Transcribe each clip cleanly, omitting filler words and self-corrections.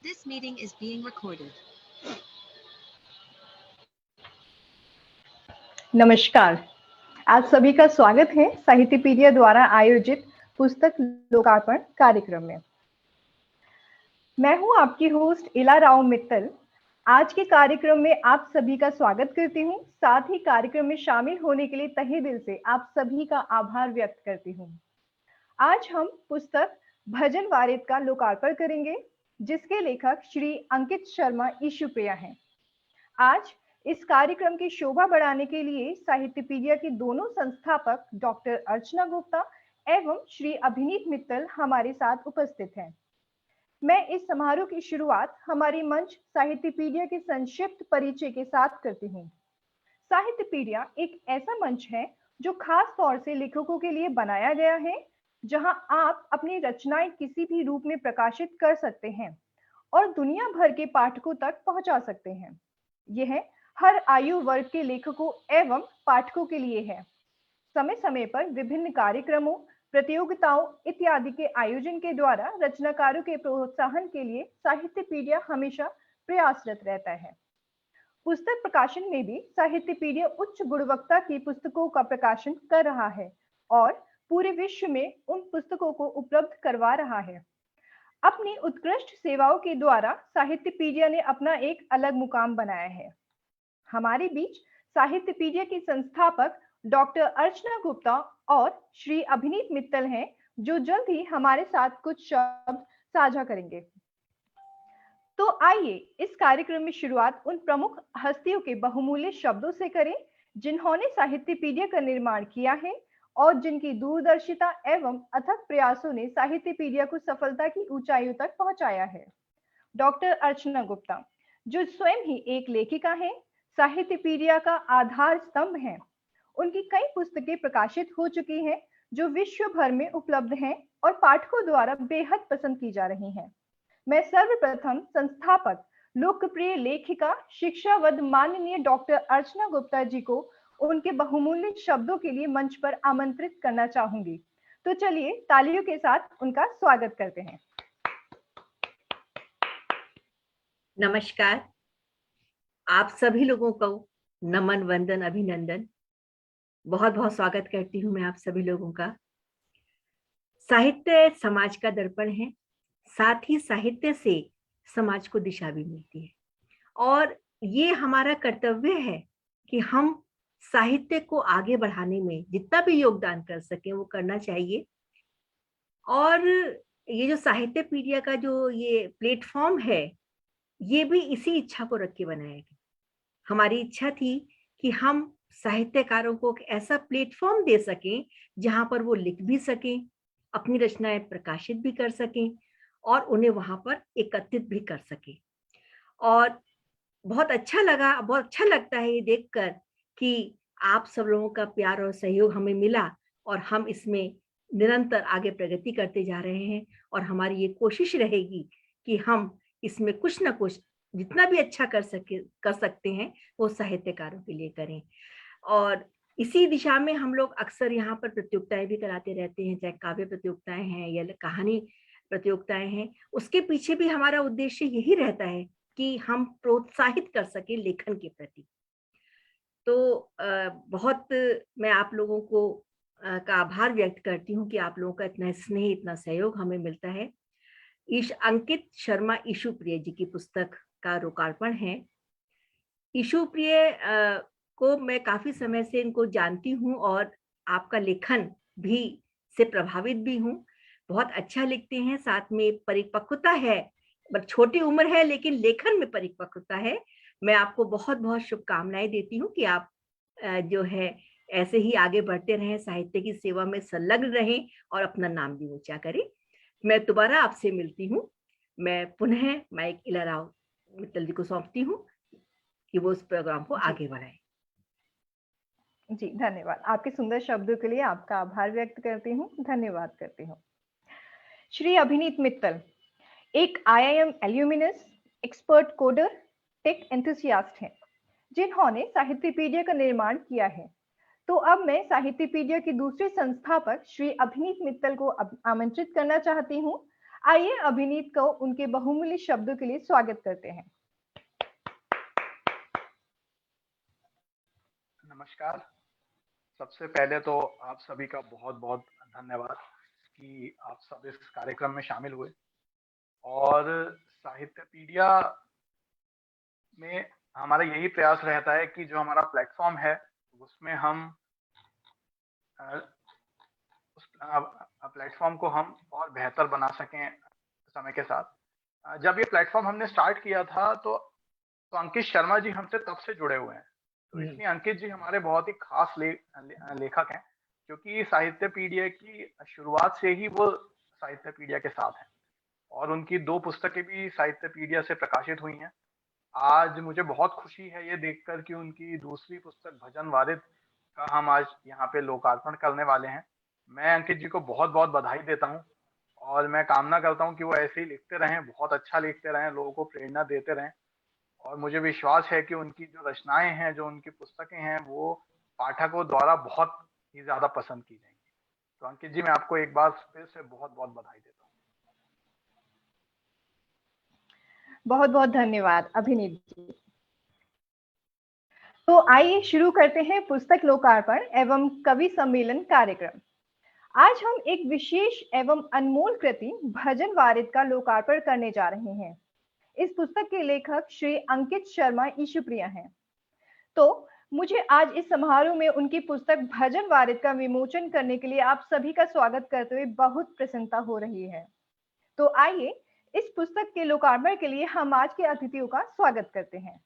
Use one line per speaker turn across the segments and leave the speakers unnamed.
This meeting is being recorded.
नमस्कार। आप सभी का स्वागत है साहित्यपीडिया द्वारा आयोजित पुस्तक लोकार्पण कार्यक्रम में। मैं हूं आपकी होस्ट इला राव मित्तल। आज के कार्यक्रम में आप सभी का स्वागत करती हूं, साथ ही कार्यक्रम में शामिल होने के लिए तहे दिल से आप सभी का आभार व्यक्त करती हूं। आज हम पुस्तक भजन वारिद का लोकार्पण करेंगे, जिसके लेखक श्री अंकित शर्मा ईशुप्रिया हैं। आज इस कार्यक्रम की शोभा बढ़ाने के लिए साहित्यपीडिया के दोनों संस्थापक डॉक्टर अर्चना गुप्ता एवं श्री अभिनीत मित्तल हमारे साथ उपस्थित हैं। मैं इस समारोह की शुरुआत हमारी मंच साहित्यपीडिया के संक्षिप्त परिचय के साथ करती हूँ। साहित्यपीडिया एक ऐसा मंच है जो खास तौर से लेखकों के लिए बनाया गया है, जहां आप अपनी रचनाएं किसी भी रूप में प्रकाशित कर सकते हैं और दुनिया भर के पाठकों तक पहुंचा सकते हैं। यह हर आयु वर्ग के लेखकों एवं पाठकों के लिए है। समय समय पर विभिन्न कार्यक्रमों, प्रतियोगिताओं इत्यादि के आयोजन के द्वारा रचनाकारों के प्रोत्साहन के लिए साहित्यपीडिया हमेशा प्रयासरत रहता है। पुस्तक प्रकाशन में भी साहित्यपीडिया उच्च गुणवत्ता की पुस्तकों का प्रकाशन कर रहा है और पूरे विश्व में उन पुस्तकों को उपलब्ध करवा रहा है। अपनी उत्कृष्ट सेवाओं के द्वारा साहित्यपीडिया ने अपना एक अलग मुकाम बनाया है। हमारे बीच साहित्यपीडिया के संस्थापक डॉक्टर अर्चना गुप्ता और श्री अभिनीत मित्तल हैं, जो जल्द ही हमारे साथ कुछ शब्द साझा करेंगे। तो आइए इस कार्यक्रम में शुरुआत उन प्रमुख हस्तियों के बहुमूल्य शब्दों से करें, जिन्होंने साहित्यपीडिया का निर्माण किया है और जिनकी दूरदर्शिता एवं अथक प्रयासों ने साहित्यपीडिया को सफलता की ऊंचाइयों तक पहुंचाया है। डॉक्टर अर्चना गुप्ता, जो स्वयं ही एक लेखिका है, साहित्यपीडिया का आधार स्तंभ है। उनकी कई पुस्तकें प्रकाशित हो चुकी हैं, जो विश्व भर में उपलब्ध हैं और पाठकों द्वारा बेहद पसंद की जा रही हैं। मैं सर्वप्रथम संस्थापक, लोकप्रिय लेखिका, शिक्षाविद माननीय डॉक्टर अर्चना गुप्ता जी को उनके बहुमूल्य शब्दों के लिए मंच पर आमंत्रित करना चाहूंगी। तो चलिए तालियों के साथ उनका स्वागत करते हैं।
नमस्कार। आप सभी लोगों को नमन, वंदन, अभिनंदन। बहुत बहुत स्वागत करती हूँ मैं आप सभी लोगों का। साहित्य समाज का दर्पण है, साथ ही साहित्य से समाज को दिशा भी मिलती है और ये हमारा कर्तव्य है कि हम साहित्य को आगे बढ़ाने में जितना भी योगदान कर सकें वो करना चाहिए। और ये जो साहित्यपीडिया का जो ये प्लेटफॉर्म है, ये भी इसी इच्छा को रख के बनाया गया। हमारी इच्छा थी कि हम साहित्यकारों को एक ऐसा प्लेटफॉर्म दे सकें जहां पर वो लिख भी सकें, अपनी रचनाएं प्रकाशित भी कर सकें और उन्हें वहां पर एकत्रित भी कर सकें। और बहुत अच्छा लगता है ये देखकर कि आप सब लोगों का प्यार और सहयोग हमें मिला और हम इसमें निरंतर आगे प्रगति करते जा रहे हैं। और हमारी ये कोशिश रहेगी कि हम इसमें कुछ ना कुछ जितना भी अच्छा कर सकते हैं वो साहित्यकारों के लिए करें। और इसी दिशा में हम लोग अक्सर यहाँ पर प्रतियोगिताएं भी कराते रहते हैं, चाहे काव्य प्रतियोगिताएं हैं या कहानी प्रतियोगिताएं हैं। उसके पीछे भी हमारा उद्देश्य यही रहता है कि हम प्रोत्साहित कर सके लेखन के प्रति। तो बहुत मैं आप लोगों को का आभार व्यक्त करती हूँ कि आप लोगों का इतना स्नेह, इतना सहयोग हमें मिलता है। अंकित शर्मा ईशुप्रिय जी की पुस्तक का लोकार्पण है। ईशुप्रिय को मैं काफी समय से इनको जानती हूँ और आपका लेखन भी से प्रभावित भी हूँ। बहुत अच्छा लिखते हैं, साथ में परिपक्वता है, छोटी उम्र है लेकिन लेखन में परिपक्वता है। मैं आपको बहुत बहुत शुभकामनाएं देती हूँ कि आप जो है ऐसे ही आगे बढ़ते रहें, साहित्य की सेवा में संलग्न रहें और अपना नाम भी ऊंचा करें। मैं दोबारा आपसे मिलती हूँ। मैं पुनः माइक इला राव मित्तल जी को सौंपती हूँ कि वो इस प्रोग्राम को आगे बढ़ाएं।
जी धन्यवाद। आपके सुंदर शब्दों के लिए आपका आभार व्यक्त करती हूँ, धन्यवाद करती हूँ। श्री अभिनीत मित्तल एक IIM alumnus, expert coder, tech enthusiast हैं, जिन्होंने साहित्यपीडिया का निर्माण किया है। तो अब मैं साहित्यपीडिया के दूसरे संस्थापक श्री अभिनीत मित्तल को आमंत्रित करना चाहती हूँ। आइए अभिनीत को उनके बहुमूल्य शब्दों के लिए स्वागत करते हैं।
नमस्कार। सबसे पहले तो आप सभी का बहुत बहुत धन्यवाद कि आप सब इस कार्यक्रम में शामिल हुए। और साहित्यपीडिया में हमारा यही प्रयास रहता है कि जो हमारा प्लेटफॉर्म है उसमें हम उस प्लेटफॉर्म को हम और बेहतर बना सकें समय के साथ। जब ये प्लेटफॉर्म हमने स्टार्ट किया था तो अंकित शर्मा जी हमसे तब से जुड़े हुए हैं। तो इसलिए अंकित जी हमारे बहुत ही खास लेखक हैं, क्योंकि साहित्यपीडिया की शुरुआत से ही वो साहित्यपीडिया के साथ हैं और उनकी 2 पुस्तकें भी साहित्यपीडिया से प्रकाशित हुई हैं। आज मुझे बहुत खुशी है ये देखकर कि उनकी दूसरी पुस्तक भजन वारिद का हम आज यहाँ पे लोकार्पण करने वाले हैं। मैं अंकित जी को बहुत बहुत बधाई देता हूँ और मैं कामना करता हूँ कि वो ऐसे ही लिखते रहें, बहुत अच्छा लिखते रहें, लोगों को प्रेरणा देते रहें। और मुझे विश्वास है कि उनकी जो रचनाएं हैं, जो उनकी पुस्तकें हैं, वो पाठकों द्वारा बहुत ही ज्यादा पसंद की जाएंगी। तो अंकित जी, मैं आपको एक बार फिर से बहुत बहुत बधाई देता हूँ।
बहुत बहुत धन्यवाद अभिनीत जी। तो आइए शुरू करते हैं पुस्तक लोकार्पण एवं कवि सम्मेलन कार्यक्रम। आज हम एक विशेष एवं अनमोल कृति भजन वारिद का लोकार्पण करने जा रहे हैं। इस पुस्तक के लेखक श्री अंकित शर्मा ईशुप्रिया हैं। तो मुझे आज इस समारोह में उनकी पुस्तक भजन वारिद का विमोचन करने के लिए आप सभी का स्वागत करते हुए बहुत प्रसन्नता हो रही है। तो आइए इस पुस्तक के लोकार्पण के लिए हम आज के अतिथियों का स्वागत करते हैं।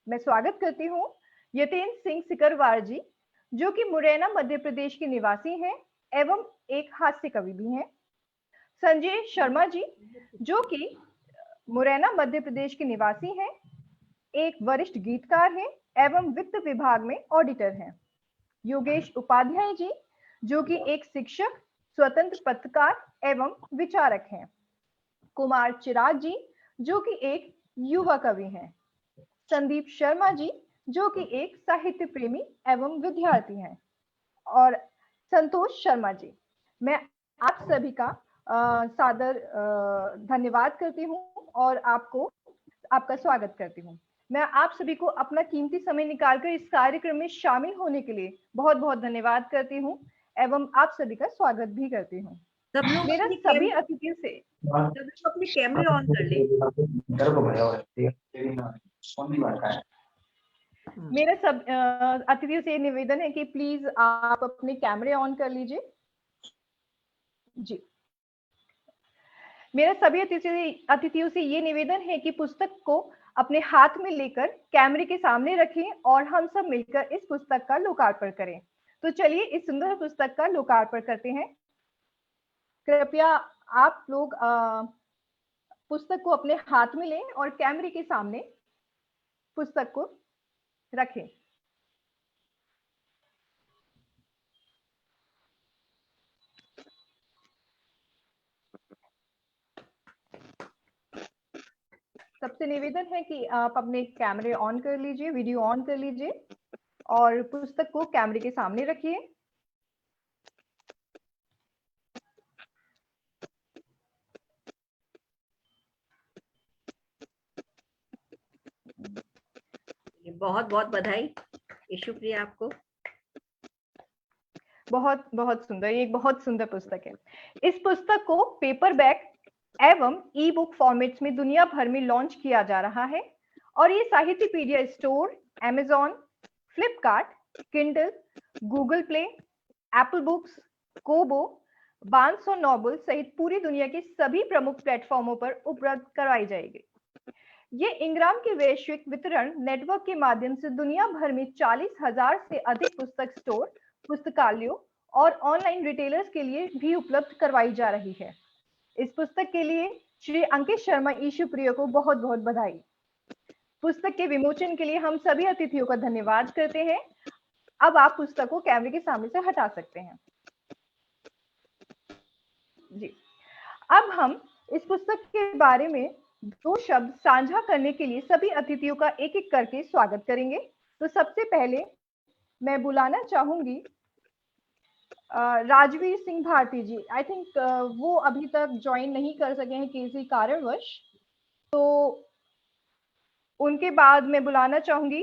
मैं स्वागत करती हूँ यतेंद्र सिंह सिकरवार जी, जो कि मुरैना मध्य प्रदेश के निवासी हैं एवं एक हास्य कवि भी हैं। संजय शर्मा जी, जो कि मुरैना मध्य प्रदेश के निवासी हैं, एक वरिष्ठ गीतकार हैं एवं वित्त विभाग में ऑडिटर हैं। योगेश उपाध्याय जी, जो कि एक शिक्षक, स्वतंत्र पत्रकार एवं विचारक हैं। कुमार चिराग जी, जो कि एक युवा कवि हैं। संदीप शर्मा जी, जो कि एक साहित्य प्रेमी एवं विद्यार्थी हैं। और संतोष शर्मा जी। मैं आप सभी का सादर धन्यवाद करती हूँ और आपका स्वागत करती हूँ। मैं आप सभी को अपना कीमती समय निकालकर इस कार्यक्रम में शामिल होने के लिए बहुत बहुत धन्यवाद करती हूँ एवं आप सभी का स्वागत भी करती हूँ। मेरा सभी अतिथियों से
अपने कैमरे ऑन कर ले।
मेरा सब अतिथियों से निवेदन है कि प्लीज आप अपने कैमरे ऑन कर लीजिए। जी, मेरा सभी अतिथियों से ये निवेदन है कि पुस्तक को अपने हाथ में लेकर कैमरे के सामने रखें और हम सब मिलकर इस पुस्तक का लोकार्पण करें। तो चलिए इस सुंदर पुस्तक का लोकार्पण करते हैं। कृपया आप लोग पुस्तक को अपने हाथ में लें और कैमरे के सामने पुस्तक को रखें। सबसे निवेदन है कि आप अपने कैमरे ऑन कर लीजिए, वीडियो ऑन कर लीजिए और पुस्तक को कैमरे के सामने रखिए।
बहुत बहुत बधाई ईशुप्रिया आपको।
बहुत बहुत सुंदर, ये एक बहुत सुंदर पुस्तक है। इस पुस्तक को पेपर बैक एवं ई बुक फॉर्मेट्स में दुनिया भर में लॉन्च किया जा रहा है और ये Sahityapedia store, Amazon, Flipkart, Kindle, Google Play, Apple Books, Kobo, Barnes और नोबल सहित पूरी दुनिया के सभी प्रमुख प्लेटफॉर्मों पर उपलब्ध करवाई जाएगी। ये इंग्राम के वैश्विक वितरण नेटवर्क के माध्यम से दुनिया भर में 40,000 से अधिक पुस्तक स्टोर, पुस्तकालयों और ऑनलाइन रिटेलर्स के लिए भी उपलब्ध करवाई जा रही है। इस पुस्तक के लिए श्री अंकित शर्मा ईशुप्रिया को बहुत बहुत बधाई। पुस्तक के विमोचन के लिए हम सभी अतिथियों का धन्यवाद करते हैं। अब आप पुस्तक को कैमरे के सामने से हटा सकते हैं। जी, अब हम इस पुस्तक के बारे में 2 शब्द साझा करने के लिए सभी अतिथियों का एक एक करके स्वागत करेंगे। तो सबसे पहले मैं बुलाना चाहूंगी राजवीर सिंह भारती जी, आई थिंक वो अभी तक ज्वाइन नहीं कर सके हैं किसी कारणवश, तो उनके बाद मैं बुलाना चाहूंगी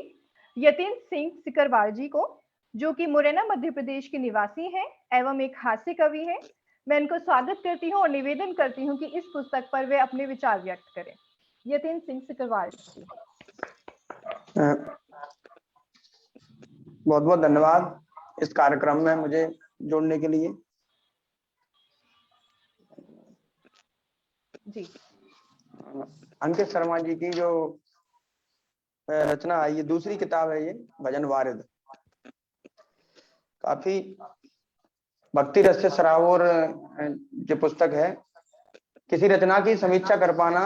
यतीन सिंह सिकरवार जी को, जो कि मुरैना मध्य प्रदेश के निवासी हैं एवं एक हास्य कवि हैं। मैं इनको स्वागत करती हूँ और निवेदन करती हूँ कि इस पुस्तक पर वे अपने विचार व्यक्त करें। यतीन सिंह सिकरवार जी।
बहुत बहुत धन्यवाद इस कार्यक्रम में मुझे जोड़ने के लिए।
जी,
अंकित शर्मा जी की जो रचना है, ये दूसरी किताब है, ये भजन वारिद। काफी भक्ति रस से सराबोर जो पुस्तक है। किसी रचना की समीक्षा कर पाना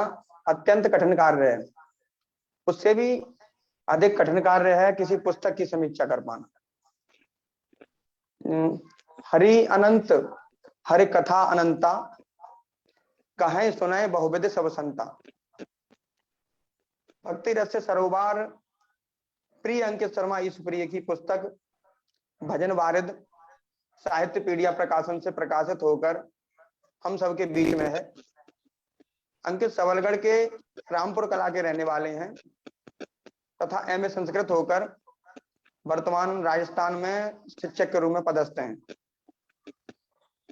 अत्यंत कठिन कार्य है, उससे भी अधिक कठिन कार्य है किसी पुस्तक की समीक्षा कर पाना। हरि अनंत हरि कथा अनंता, कहें सुनाए बहुविध सब संता। भक्ति रस से सरोवर प्रिय अंकित शर्मा ईश्वरीय की पुस्तक भजन वारिद साहित्य पीडिया प्रकाशन से प्रकाशित होकर हम सबके बीच में है। अंकित सबलगढ़ के रामपुर कला के रहने वाले हैं तथा एमए संस्कृत होकर वर्तमान राजस्थान में शिक्षक के रूप में पदस्थ हैं।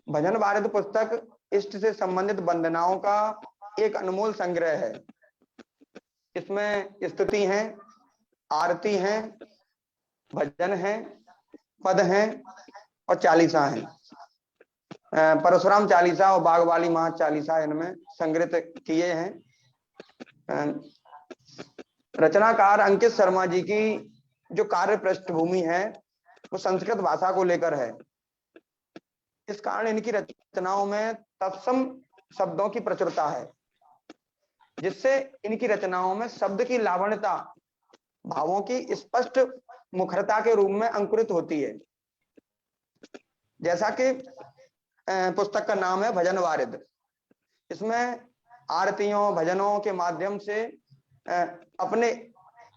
भजन वारिद पुस्तक इष्ट से संबंधित वंदनाओं का एक अनमोल संग्रह है। इसमें स्तुति हैं, आरती हैं, भजन हैं, पद हैं और चालीसा हैं। परशुराम चालीसा और बागवाली महा चालीसा इनमें संग्रहित किए हैं। रचनाकार अंकित शर्मा जी की जो कार्य पृष्ठभूमि है वो संस्कृत भाषा को लेकर है। इस कारण इनकी रचनाओं में तत्सम शब्दों की प्रचुरता है, जिससे इनकी रचनाओं में शब्द की लावण्यता भावों की स्पष्ट मुखरता के रूप में अंकुरित होती है। जैसा कि पुस्तक का नाम है भजन वारिद, इसमें आरतियों भजनों के माध्यम से अपने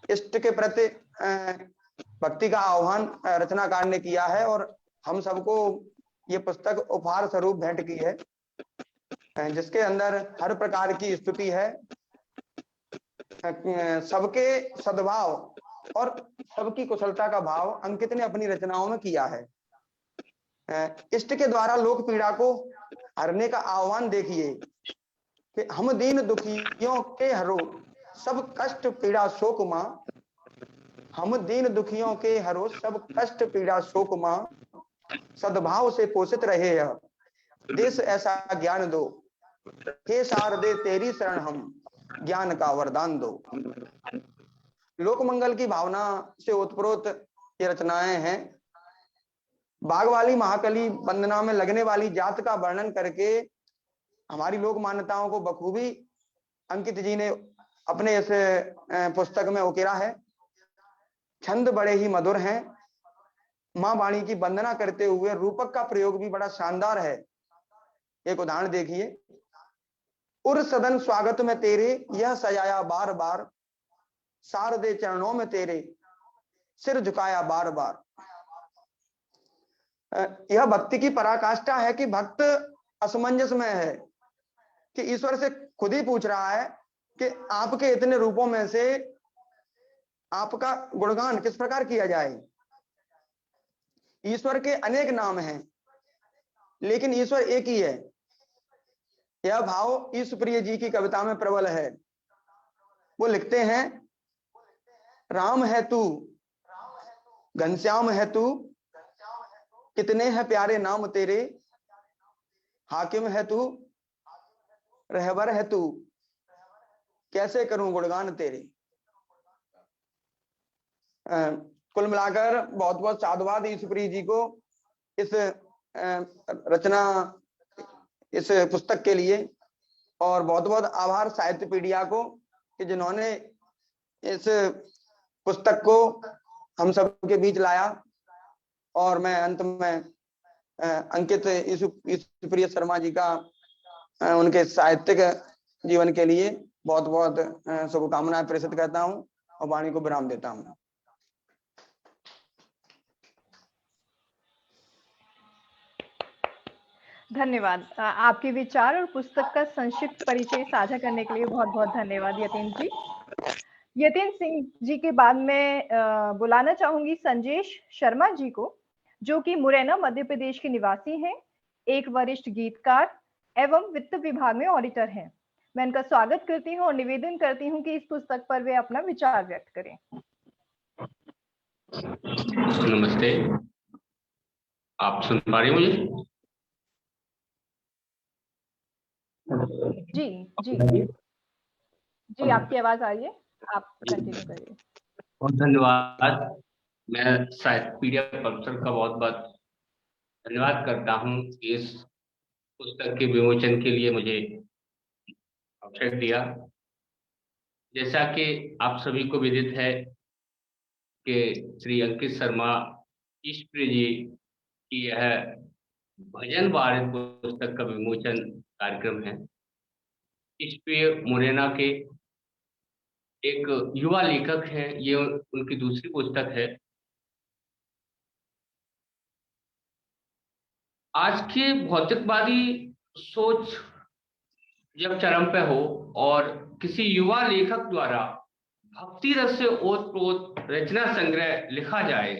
इष्ट के प्रति भक्ति का आह्वान रचनाकार ने किया है और हम सबको ये पुस्तक उपहार स्वरूप भेंट की है, जिसके अंदर हर प्रकार की स्तुति है, सबके सद्भाव और सबकी कुशलता का भाव अंकित ने अपनी रचनाओं में किया है। इष्ट के द्वारा लोक पीड़ा को हरने का आह्वान देखिए कि हम दीन दुखियों के हरो सब कष्ट पीड़ा शोक मां, हम दीन दुखियों के हरो सब कष्ट पीड़ा शोक मां, सद्भाव से पोषित रहे यह देश ऐसा ज्ञान दो, हे शारदे तेरी शरण हम ज्ञान का वरदान दो। लोक मंगल की भावना से ओतप्रोत ये रचनाएं हैं। बागवाली महाकली वंदना में लगने वाली जात का वर्णन करके हमारी लोक मान्यताओं को बखूबी अंकित जी ने अपने इस पुस्तक में उकेरा है। छंद बड़े ही मधुर हैं। मां वाणी की वंदना करते हुए रूपक का प्रयोग भी बड़ा शानदार है। एक उदाहरण देखिए, उर सदन स्वागत में तेरे यह सजाया बार बार, शारदे चरणों में तेरे सिर झुकाया बार बार। यह भक्ति की पराकाष्ठा है कि भक्त असमंजस में है कि ईश्वर से खुद ही पूछ रहा है कि आपके इतने रूपों में से आपका गुणगान किस प्रकार किया जाए। ईश्वर के अनेक नाम हैं लेकिन ईश्वर एक ही है। यह भाव ईश्वरीय जी की कविता में प्रबल है। वो लिखते हैं, राम है तू, घनश्याम है तू, कितने हैं प्यारे नाम तेरे, हाकिम है तू, रहबर है तू, कैसे करूं गुणगान तेरे। कुल मिलाकर बहुत बहुत साधुवाद ईश्वरी जी को इस रचना, इस पुस्तक के लिए, और बहुत बहुत आभार साहित्य पीडिया को कि जिन्होंने इस पुस्तक को हम सब के बीच लाया। और मैं अंत में अंकित ईश्वरीय शर्मा जी का उनके साहित्यिक जीवन के लिए बहुत बहुत शुभकामनाएं प्रेषित करता हूं और वाणी को विराम देता हूं।
धन्यवाद। आपके विचार और पुस्तक का संक्षिप्त परिचय साझा करने के लिए बहुत बहुत धन्यवाद यतीन जी। यतीन सिंह जी के बाद मैं बुलाना चाहूंगी संजेश शर्मा जी को, जो कि मुरैना मध्य प्रदेश के निवासी हैं, एक वरिष्ठ गीतकार एवं वित्त विभाग में ऑडिटर हैं। मैं इनका स्वागत करती हूँ और निवेदन करती हूँ कि इस पुस्तक पर वे अपना विचार व्यक्त करें।
नमस्ते, आप सुन पा रही हैं मुझे?
जी जी जी, आपकी आवाज आ रही है, आप कंटिन्यू करिए।
बहुत धन्यवाद। मैं साहित्यपीडिया परिसर का बहुत बहुत धन्यवाद करता हूँ कि इस पुस्तक के विमोचन के लिए मुझे अवसर दिया। जैसा कि आप सभी को विदित है कि श्री अंकित शर्मा ईश्वरी जी की यह भजन वारिद पुस्तक का विमोचन कार्यक्रम है। ईश्वरी मुरैना के एक युवा लेखक हैं, ये उनकी दूसरी पुस्तक है। आज की भौतिकवादी सोच जब चरम पे हो और किसी युवा लेखक द्वारा भक्ति रस से ओतप्रोत रचना संग्रह लिखा जाए,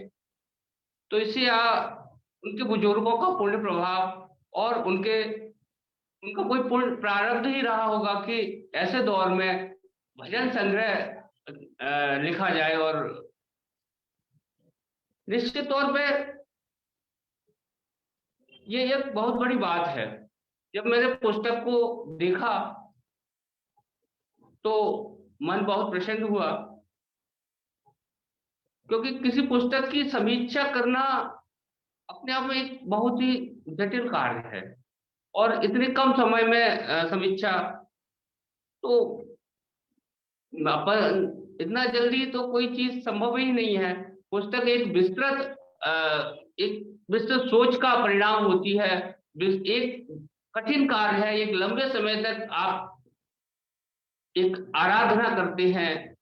तो इसे उनके बुजुर्गों का पुण्य प्रभाव और उनका कोई पुण्य प्रारब्ध ही रहा होगा कि ऐसे दौर में भजन संग्रह लिखा जाए। और निश्चित तौर पे ये एक बहुत बड़ी बात है। जब मैंने पुस्तक को देखा तो मन बहुत प्रसन्न हुआ, क्योंकि किसी पुस्तक की समीक्षा करना अपने आप में एक बहुत ही जटिल कार्य है और इतने कम समय में समीक्षा, तो अपन इतना जल्दी तो कोई चीज संभव ही नहीं है। पुस्तक एक विस्तृत सोच का परिणाम होती है, एक कठिन कार्य है, एक लंबे समय तक आप एक आराधना करते हैं,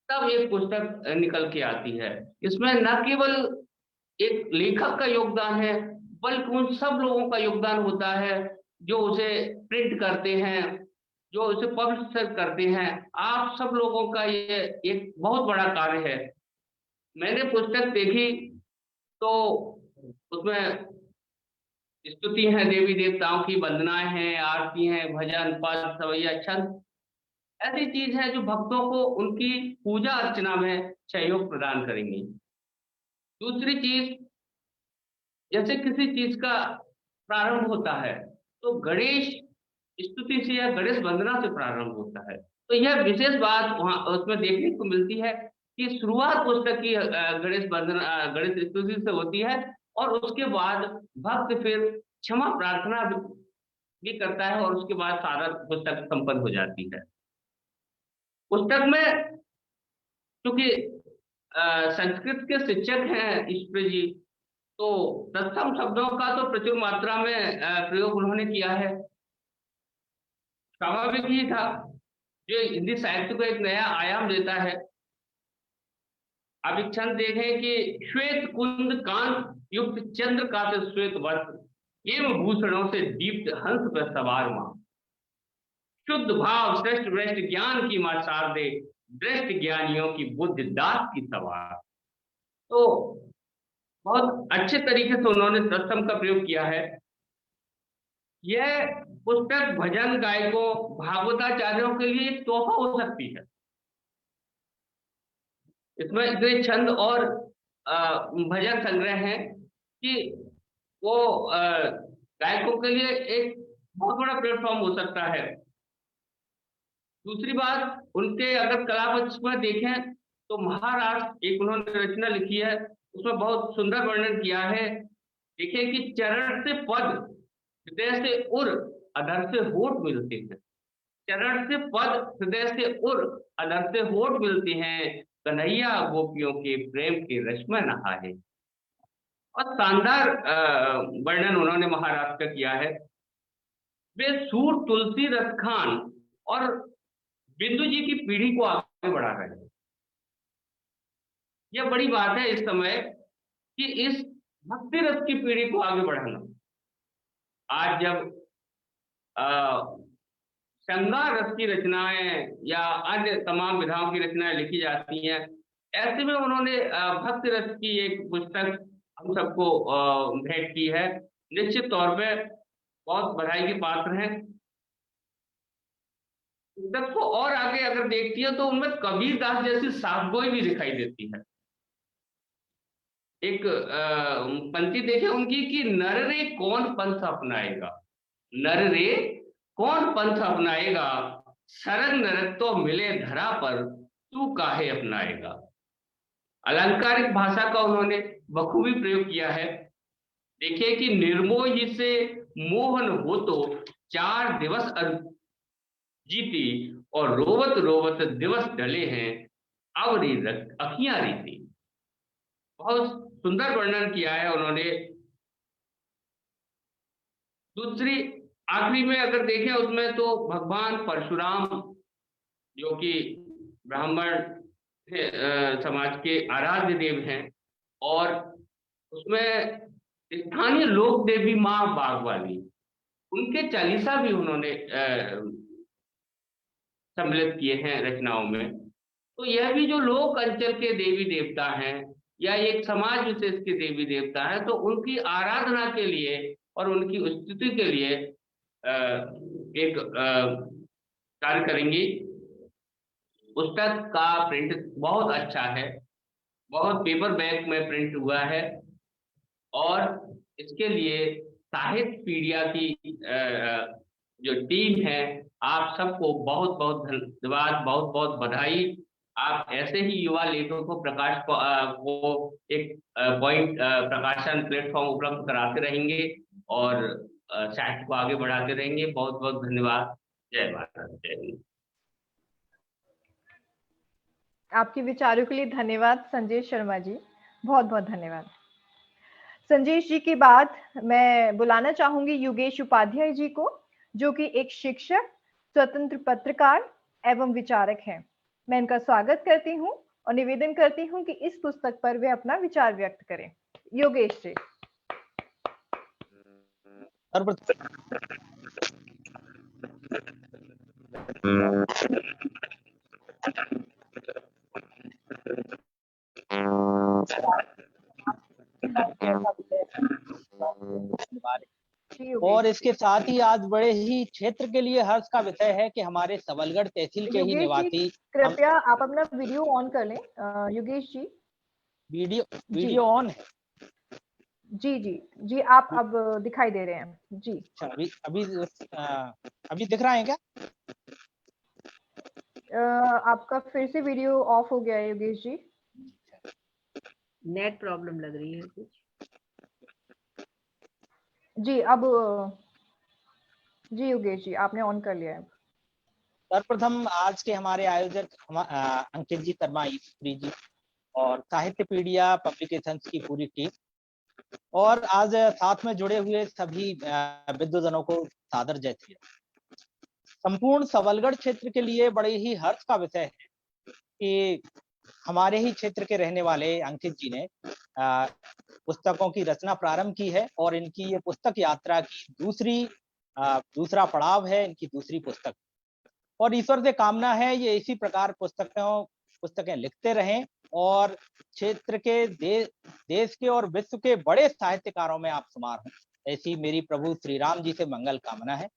तब एक पुस्तक निकल के आती है। इसमें न केवल एक लेखक का योगदान है, बल्कि उन सब लोगों का योगदान होता है जो उसे प्रिंट करते हैं, जो उसे पब्लिश करते हैं। आप सब लोगों का ये एक बहुत बड़ा कार्य है। मैंने पुस्तक देखी तो उसमें स्तुति है, देवी देवताओं की वंदनाएं हैं, आरती हैं, भजन पद सवैया छंद, ऐसी चीज है जो भक्तों को उनकी पूजा अर्चना में सहयोग प्रदान करेंगी। दूसरी चीज, जैसे किसी चीज का प्रारंभ होता है तो गणेश स्तुति से या गणेश वंदना से प्रारंभ होता है, तो यह विशेष बात वहां उसमें देखने को मिलती है कि शुरुआत पुस्तक की गणेश वंदना गणेश स्तुति से होती है और उसके बाद भक्त फिर क्षमा प्रार्थना भी करता है और उसके बाद सारा पुस्तक संपन्न हो जाती है। पुस्तक में क्योंकि संस्कृत के शिक्षक हैं ईश्वरी जी, तो तत्सम शब्दों का तो प्रचुर मात्रा में प्रयोग उन्होंने किया है। स्वाभाविक ही था, जो हिंदी साहित्य को एक नया आयाम देता है। अब एक छंद देखें कि श्वेत कुंद कांत युक्त चंद्र का श्वेत वस्त्र एवं भूषणों से दीप्त हंस पर सवार मां, शुद्ध भाव श्रेष्ठ भ्रष्ट ज्ञान की मां शारदे, दृष्ट ज्ञानियों की बुद्धि दास की सवार। तो बहुत अच्छे तरीके से उन्होंने तत्सम का प्रयोग किया है। यह पुस्तक भजन गायकों भागवताचार्यों के लिए एक तोहफा हो सकती है। इसमें इतने छंद और भजन संग्रह हैं कि वो गायकों के लिए एक बहुत बड़ा प्लेटफॉर्म हो सकता है। दूसरी बात, उनके अगर कलापक्ष में देखें तो महाराष्ट्र एक उन्होंने रचना लिखी है, उसमें बहुत सुंदर वर्णन किया है। देखिए कि चरण से पद, हृदय से उर, अधर से होठ मिलते हैं। चरण से पद, हृदय से उर, अधर से होठ मिलते हैं, कन्हैया गोपियों के प्रेम के रस में नहाए। और शानदार वर्णन उन्होंने महाराष्ट्र का किया है। वे सूर तुलसी रस खान और बिंदु जी की पीढ़ी को आगे बढ़ा रहे हैं। यह बड़ी बात है इस समय कि इस भक्ति रस की पीढ़ी को आगे बढ़ाना। आज जब श्रृंगार रस की रचनाएं या अन्य तमाम विधाओं की रचनाएं लिखी जाती हैं, ऐसे में उन्होंने भक्त रस की एक पुस्तक हम सबको भेंट की है। निश्चित तौर पे बहुत बधाई के पात्र हैं। पुस्तक को और आगे अगर देखती है तो उनमें कबीर दास जैसी साफगोई भी दिखाई देती है। एक पंक्ति देखे उनकी कि नर रे कौन पंथ अपनाएगा, नर रे कौन पंथ अपनाएगा, सरग नरत्व मिले धरा पर तू काहे अपनाएगा। अलंकारिक भाषा का उन्होंने बखूबी प्रयोग किया है। देखिए कि निर्मोही से मोहन हो तो 4 दिवस जीती और रोवत रोवत दिवस ढले हैं अब री अखियां रीती। बहुत सुंदर वर्णन किया है उन्होंने। दूसरी आखिरी में अगर देखें उसमें तो भगवान परशुराम जो कि ब्राह्मण समाज के आराध्य देव हैं, और उसमें स्थानीय लोक देवी माँ बागवाली, उनके चालीसा भी उन्होंने सम्मिलित किए हैं रचनाओं में। तो यह भी जो लोक अंचल के देवी देवता हैं या एक समाज विशेष के देवी देवता हैं, तो उनकी आराधना के लिए और उनकी स्तुति के लिए एक कार्य करेंगी। पुस्तक का प्रिंट बहुत अच्छा है, बहुत पेपर बैग में प्रिंट हुआ है, और इसके लिए साहित्यपीडिया की जो टीम है, आप सबको बहुत बहुत धन्यवाद, बहुत बहुत बधाई। आप ऐसे ही युवा लेखकों को प्रकाश को एक पॉइंट प्रकाशन प्लेटफॉर्म उपलब्ध कराते रहेंगे और साहित्य को आगे बढ़ाते रहेंगे। बहुत बहुत धन्यवाद। जय भारत, जय हिंद।
आपके विचारों के लिए धन्यवाद संजय शर्मा जी, बहुत बहुत धन्यवाद। संजय जी के बाद मैं बुलाना चाहूंगी योगेश उपाध्याय जी को, जो कि एक शिक्षक, स्वतंत्र पत्रकार एवं विचारक हैं। मैं इनका स्वागत करती हूं और निवेदन करती हूं कि इस पुस्तक पर वे अपना विचार व्यक्त करें। योगेश जी।
और इसके साथ ही आज बड़े ही क्षेत्र के लिए हर्ष का विषय है कि हमारे सबलगढ़ तहसील के ही निवासी,
कृपया आप अपना वीडियो ऑन कर लें। योगेश जी,
वीडियो ऑन है?
जी जी जी, आप अब दिखाई दे रहे हैं जी।
अच्छा, अभी दिख रहा है क्या?
आपका फिर से वीडियो ऑफ हो गया है योगेश जी।
नेट प्रॉब्लम लग रही है कुछ।
जी अब जी योगेश जी, आपने ऑन कर लिया है।
सर्वप्रथम आज के हमारे आयोजक अंकित जी शर्मा ईश्वरी जी और साहित्यपीडिया पब्लिकेशंस की पूरी टीम, और आज साथ में जुड़े हुए सभी विद्वजनों को सादर जय श्री राम। संपूर्ण सबलगढ़ क्षेत्र के लिए बड़े ही हर्ष का विषय है कि हमारे ही क्षेत्र के रहने वाले अंकित जी ने पुस्तकों की रचना प्रारंभ की है, और इनकी ये पुस्तक यात्रा की दूसरा पड़ाव है, इनकी दूसरी पुस्तक। और ईश्वर से कामना है ये इसी प्रकार पुस्तकें लिखते रहें और क्षेत्र के देश के और विश्व के बड़े साहित्यकारों में आप शुमार हों, ऐसी मेरी प्रभु श्री राम जी से मंगल कामना है।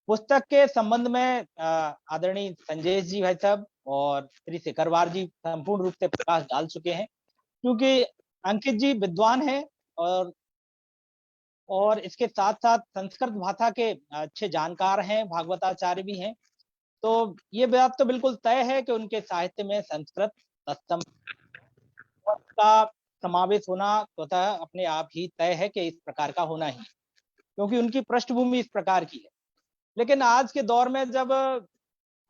पुस्तक के संबंध में आदरणीय संजय जी भाई साहब और श्री शेखरवार जी संपूर्ण रूप से प्रकाश डाल चुके हैं, क्योंकि अंकित जी विद्वान हैं और इसके साथ साथ संस्कृत भाषा के अच्छे जानकार हैं, भागवताचार्य भी हैं। तो ये बात तो बिल्कुल तय है कि उनके साहित्य में संस्कृत तत्सम का समावेश होना स्वतः अपने आप ही तय है कि इस प्रकार का होना ही, क्योंकि उनकी पृष्ठभूमि इस प्रकार की है। लेकिन आज के दौर में जब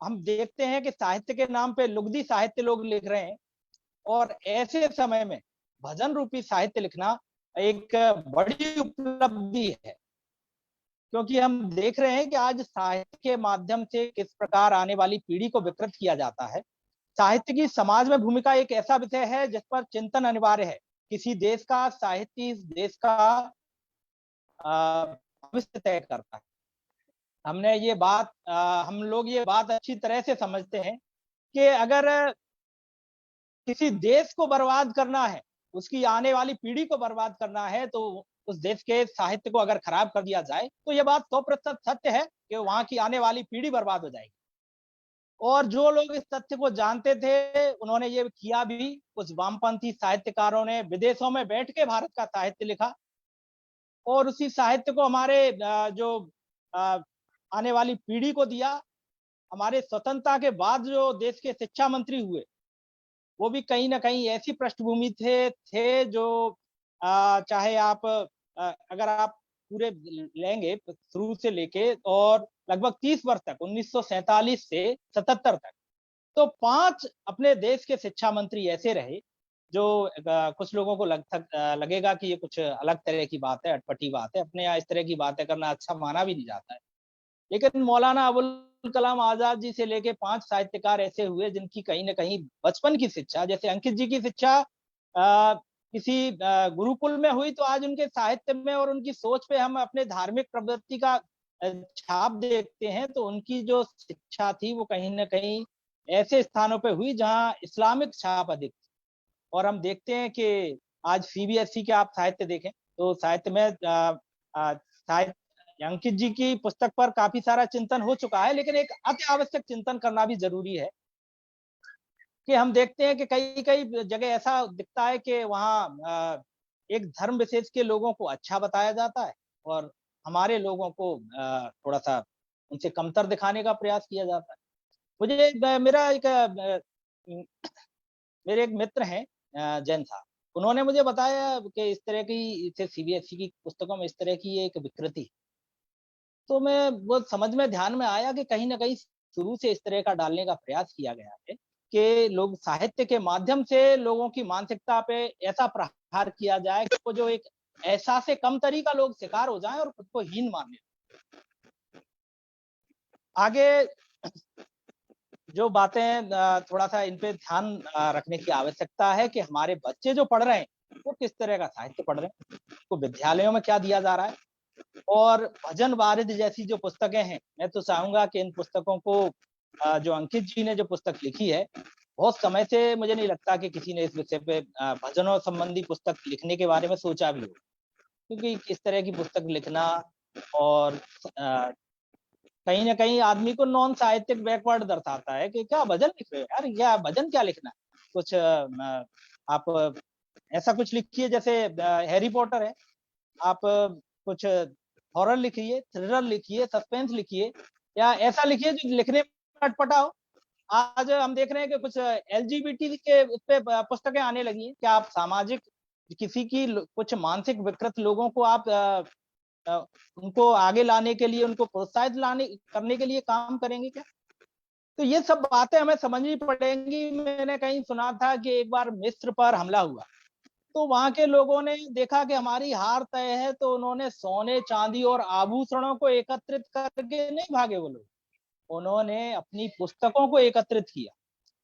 हम देखते हैं कि साहित्य के नाम पे लुगदी साहित्य लोग लिख रहे हैं, और ऐसे समय में भजन रूपी साहित्य लिखना एक बड़ी उपलब्धि है, क्योंकि हम देख रहे हैं कि आज साहित्य के माध्यम से किस प्रकार आने वाली पीढ़ी को विकृत किया जाता है। साहित्य की समाज में भूमिका एक ऐसा विषय है जिस पर चिंतन अनिवार्य है। किसी देश का साहित्य इस देश का भविष्य तय करता है। हम लोग ये बात अच्छी तरह से समझते हैं कि अगर किसी देश को बर्बाद करना है, उसकी आने वाली पीढ़ी को बर्बाद करना है, तो उस देश के साहित्य को अगर खराब कर दिया जाए तो ये बात 100% सत्य है कि वहां की आने वाली पीढ़ी बर्बाद हो जाएगी। और जो लोग इस तथ्य को जानते थे उन्होंने ये किया भी। कुछ वामपंथी साहित्यकारों ने विदेशों में बैठ के भारत का साहित्य लिखा और उसी साहित्य को हमारे जो आने वाली पीढ़ी को दिया। हमारे स्वतंत्रता के बाद जो देश के शिक्षा मंत्री हुए वो भी कहीं ना कहीं ऐसी पृष्ठभूमि थे जो चाहे आप अगर आप पूरे लेंगे शुरू से लेके और लगभग 30 वर्ष तक 1947 से 77 तक, तो 5 अपने देश के शिक्षा मंत्री ऐसे रहे जो कुछ लोगों को लगेगा कि ये कुछ अलग तरह की बात है, अटपटी बात है, अपने यहाँ इस तरह की बातें करना अच्छा माना भी नहीं जाता है। लेकिन मौलाना अबुल कलाम आजाद जी से लेके 5 साहित्यकार ऐसे हुए जिनकी कहीं ना कहीं बचपन की शिक्षा, जैसे अंकित जी की शिक्षा किसी गुरुकुल में हुई, तो आज उनके साहित्य में और उनकी सोच पे हम अपने धार्मिक प्रवृत्ति का छाप देखते हैं। तो उनकी जो शिक्षा थी वो कहीं ना कहीं ऐसे स्थानों पे हुई जहां इस्लामिक छाप अधिक थी। और हम देखते हैं कि आज सीबीएसई के आप साहित्य देखें तो साहित्य में अंकित जी की पुस्तक पर काफी सारा चिंतन हो चुका है, लेकिन एक अति आवश्यक चिंतन करना भी जरूरी है कि हम देखते हैं कि कई कई जगह ऐसा दिखता है कि वहाँ एक धर्म विशेष के लोगों को अच्छा बताया जाता है और हमारे लोगों को थोड़ा सा उनसे कमतर दिखाने का प्रयास किया जाता है। मुझे मेरे एक मित्र हैं जैन साहब, उन्होंने मुझे बताया कि इस तरह की सीबीएसई की पुस्तकों में इस तरह की एक विकृति, तो मैं वो समझ में ध्यान में आया कि कहीं ना कहीं शुरू से इस तरह का डालने का प्रयास किया गया है कि लोग साहित्य के माध्यम से लोगों की मानसिकता पे ऐसा प्रहार किया जाए कि वो जो एक एहसास से कम तरीका लोग शिकार हो जाएं और खुद को हीन माने। आगे जो बातें थोड़ा सा इन पे ध्यान रखने की आवश्यकता है कि हमारे बच्चे जो पढ़ रहे हैं वो किस तरह का साहित्य पढ़ रहे हैं, तो विद्यालयों में क्या दिया जा रहा है। और भजन वारिद जैसी जो पुस्तकें हैं, मैं तो चाहूंगा कि इन पुस्तकों को जो अंकित जी ने जो पुस्तक लिखी है, बहुत समय से मुझे नहीं लगता कि किसी ने इस विषय पे भजनों संबंधी पुस्तक लिखने के बारे में सोचा भी हो, क्योंकि इस तरह की पुस्तक लिखना और कहीं ना कहीं आदमी को नॉन साहित्यिक बैकवर्ड दर्शाता है कि क्या भजन लिख रहे हो यार, क्या भजन क्या लिखना है, कुछ आप ऐसा कुछ लिखिए जैसे हैरी पॉटर है, आप कुछ हॉरर लिखिए, थ्रिलर लिखिए, सस्पेंस लिखिए, या ऐसा लिखिए जो लिखने में अटपटा हो। आज हम देख रहे हैं कि कुछ एलजीबीटी के उस पे पुस्तकें आने लगी हैं। क्या आप सामाजिक किसी की कुछ मानसिक विकृत लोगों को आप उनको आगे लाने के लिए, उनको प्रोत्साहित करने के लिए काम करेंगे क्या? तो ये सब बातें हमें समझनी पड़ेंगी। मैंने कहीं सुना था कि एक बार मिस्र पर हमला हुआ तो वहां के लोगों ने देखा कि हमारी हार तय है, तो उन्होंने सोने चांदी और आभूषणों को एकत्रित करके नहीं भागे वो लोग, उन्होंने अपनी पुस्तकों को एकत्रित किया।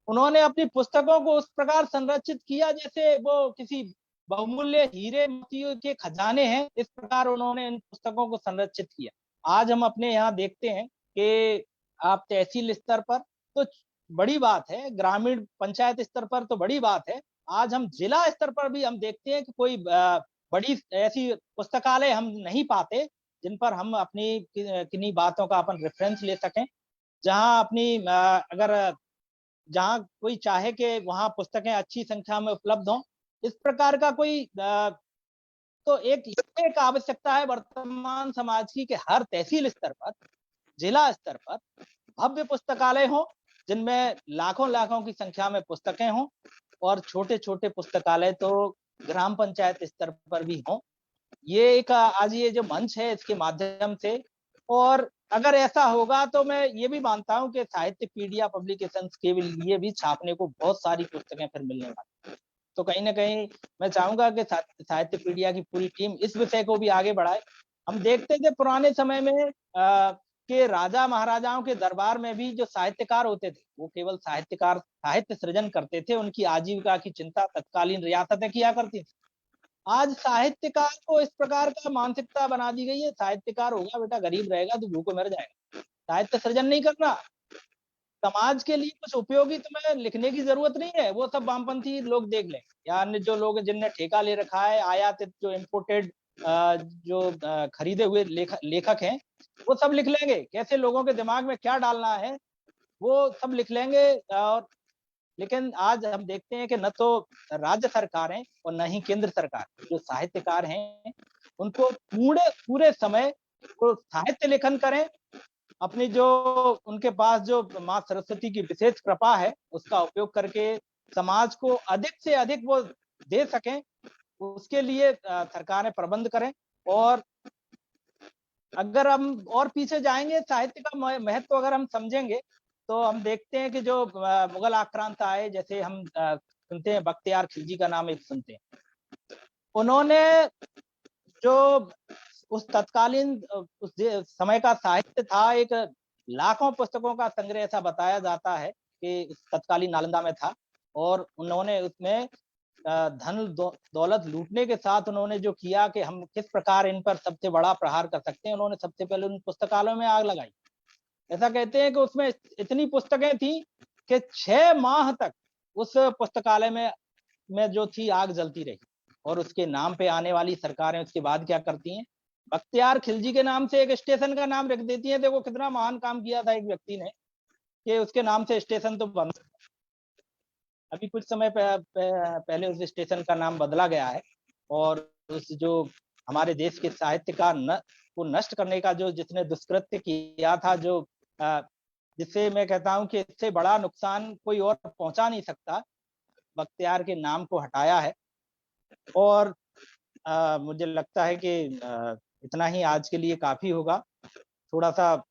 उन्होंने अपनी पुस्तकों को उस प्रकार संरक्षित किया जैसे वो किसी बहुमूल्य हीरे मोतियों के खजाने हैं, इस प्रकार उन्होंने इन पुस्तकों को संरक्षित किया। आज हम अपने यहाँ देखते हैं कि आप तहसील स्तर पर तो बड़ी बात है, ग्रामीण पंचायत स्तर पर तो बड़ी बात है, आज हम जिला स्तर पर भी हम देखते हैं कि कोई बड़ी ऐसी पुस्तकालय हम नहीं पाते जिन पर हम अपनी किन्हीं बातों का अपन रेफरेंस ले सकें, जहां अपनी अगर जहां कोई चाहे कि वहां पुस्तकें अच्छी संख्या में उपलब्ध हों, इस प्रकार का कोई तो एक आवश्यकता है वर्तमान समाज की कि हर तहसील स्तर पर, जिला स्तर पर भव्य पुस्तकालय हो जिनमें लाखों लाखों की संख्या में पुस्तकें हों, और छोटे छोटे पुस्तकालय तो ग्राम पंचायत स्तर पर भी हों। ये एक आज ये जो मंच है इसके माध्यम से, और अगर ऐसा होगा तो मैं ये भी मानता हूं कि साहित्यपीडिया पब्लिकेशंस के लिए भी छापने को बहुत सारी पुस्तकें फिर मिलने वाली। तो कहीं ना कहीं मैं चाहूंगा कि साहित्यपीडिया की पूरी टीम इस विषय को भी आगे बढ़ाए। हम देखते थे पुराने समय में कि राजा महाराजाओं के दरबार में भी जो साहित्यकार होते थे वो केवल साहित्य सृजन करते थे, उनकी आजीविका की चिंता तत्कालीन रियासतें किया करती थी। आज साहित्यकार को इस प्रकार का मानसिकता बना दी गई है, साहित्यकार होगा बेटा गरीब रहेगा तो भूखे मर जाएगा, साहित्य सृजन नहीं करना, समाज के लिए कुछ उपयोगी तुम्हें लिखने की जरूरत नहीं है, वो सब वामपंथी लोग देख लें, या अन्य जो लोग जिनने ठेका ले रखा है, आयातित जो इम्पोर्टेड जो खरीदे हुए लेखक हैं, वो सब लिख लेंगे, कैसे लोगों के दिमाग में क्या डालना है वो सब लिख लेंगे। और लेकिन आज हम देखते हैं कि न तो राज्य सरकारें और न ही केंद्र सरकार जो साहित्यकार हैं उनको पूरे समय वो साहित्य लेखन करें, अपनी जो उनके पास जो माँ सरस्वती की विशेष कृपा है उसका उपयोग करके समाज को अधिक से अधिक वो दे सकें, उसके लिए सरकारें प्रबंध करें। और अगर हम और पीछे जाएंगे, साहित्य का महत्व अगर हम समझेंगे तो हम देखते हैं कि जो मुगल आक्रांत आए, जैसे हम सुनते हैं बख्तियार खिलजी का नाम एक सुनते हैं, उन्होंने जो उस तत्कालीन उस समय का साहित्य था, एक लाखों पुस्तकों का संग्रह ऐसा बताया जाता है कि उस तत्कालीन नालंदा में था, और उन्होंने उसमें धन दौलत लूटने के साथ उन्होंने जो किया कि हम किस प्रकार इन पर सबसे बड़ा प्रहार कर सकते हैं, उन्होंने सबसे पहले उन पुस्तकालयों में आग लगाई। ऐसा कहते हैं कि उसमें इतनी पुस्तकें थी कि 6 माह तक उस पुस्तकालय में जो थी आग जलती रही, और उसके नाम पे आने वाली सरकारें उसके बाद क्या करती हैं, बख्तियार खिलजी के नाम से एक स्टेशन का नाम रख देती है। देखो कितना महान काम किया था एक व्यक्ति ने कि उसके नाम से स्टेशन तो बंद, अभी कुछ समय पहले उस स्टेशन का नाम बदला गया है, और उस जो हमारे देश के साहित्यकार को नष्ट करने का जो जिसने दुष्कृत्य किया था, जो जिससे मैं कहता हूं कि इससे बड़ा नुकसान कोई और पहुंचा नहीं सकता, बख्तियार के नाम को हटाया है। और मुझे लगता है कि इतना ही आज के लिए काफी होगा, थोड़ा सा।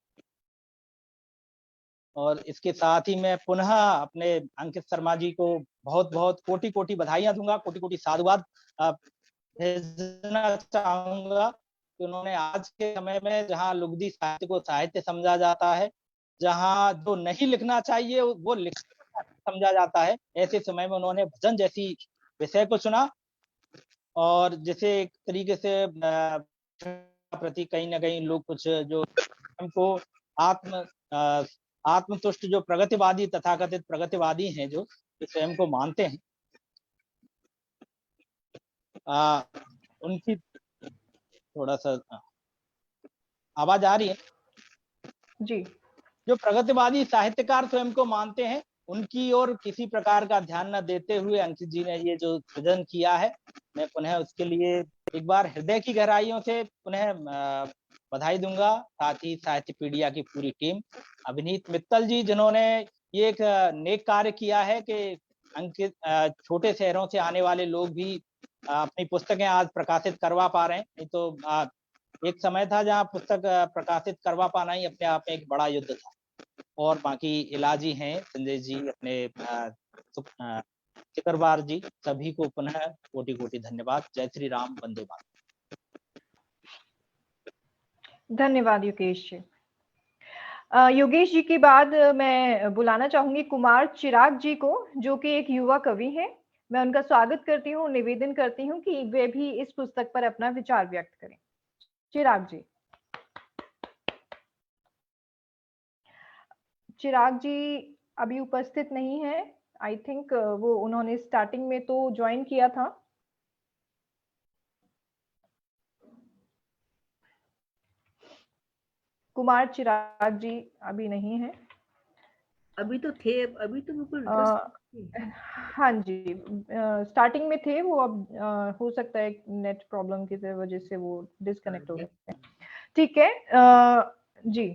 और इसके साथ ही मैं पुनः अपने अंकित शर्मा जी को बहुत बहुत कोटि कोटि बधाइयां दूंगा, कोटि कोटि साधुवाद भेजना चाहूंगा कि उन्होंने आज के समय में जहां लुगदी साहित्य को साहित्य समझा जाता है, जहां जो नहीं लिखना चाहिए वो समझा जाता है, ऐसे समय में उन्होंने भजन जैसी विषय को चुना, और जिसे एक तरीके से प्रति कहीं ना कहीं लोग कुछ जो हमको आत्मतुष्ट जो प्रगतिवादी तथाकथित प्रगतिवादी हैं जो स्वयं को मानते हैं, उनकी थोड़ा सा आवाज आ रही है
जी,
जो प्रगतिवादी साहित्यकार स्वयं को मानते हैं उनकी ओर किसी प्रकार का ध्यान न देते हुए अंकित जी ने ये जो सृजन किया है, मैं पुनः उसके लिए एक बार हृदय की गहराइयों से पुनः बधाई दूंगा। साथ ही साहित्यपीडिया की पूरी टीम, अभिनीत मित्तल जी जिन्होंने ये एक नेक कार्य किया है कि अंकित छोटे शहरों से आने वाले लोग भी अपनी पुस्तकें आज प्रकाशित करवा पा रहे हैं। नहीं तो एक समय था जहां पुस्तक प्रकाशित करवा पाना ही अपने आप में एक बड़ा युद्ध था। और बाकी इलाजी हैं संजय जी, अपने चिकरवार जी, सभी को पुनः कोटि कोटि धन्यवाद। जय श्री राम, वंदे मातरम।
धन्यवाद योगेश जी। योगेश जी के बाद मैं बुलाना चाहूंगी कुमार चिराग जी को, जो कि एक युवा कवि हैं। मैं उनका स्वागत करती हूँ, निवेदन करती हूँ कि वे भी इस पुस्तक पर अपना विचार व्यक्त करें। चिराग जी। चिराग जी अभी उपस्थित नहीं है, आई थिंक वो उन्होंने स्टार्टिंग में तो ज्वाइन किया था। कुमार चिराग जी अभी नहीं है।
अभी तो थे, अभी तो बिल्कुल
हाँ जी, स्टार्टिंग में थे वो, अब हो सकता है नेट प्रॉब्लम की वजह से वो डिस्कनेक्ट हो गए। ठीक है जी।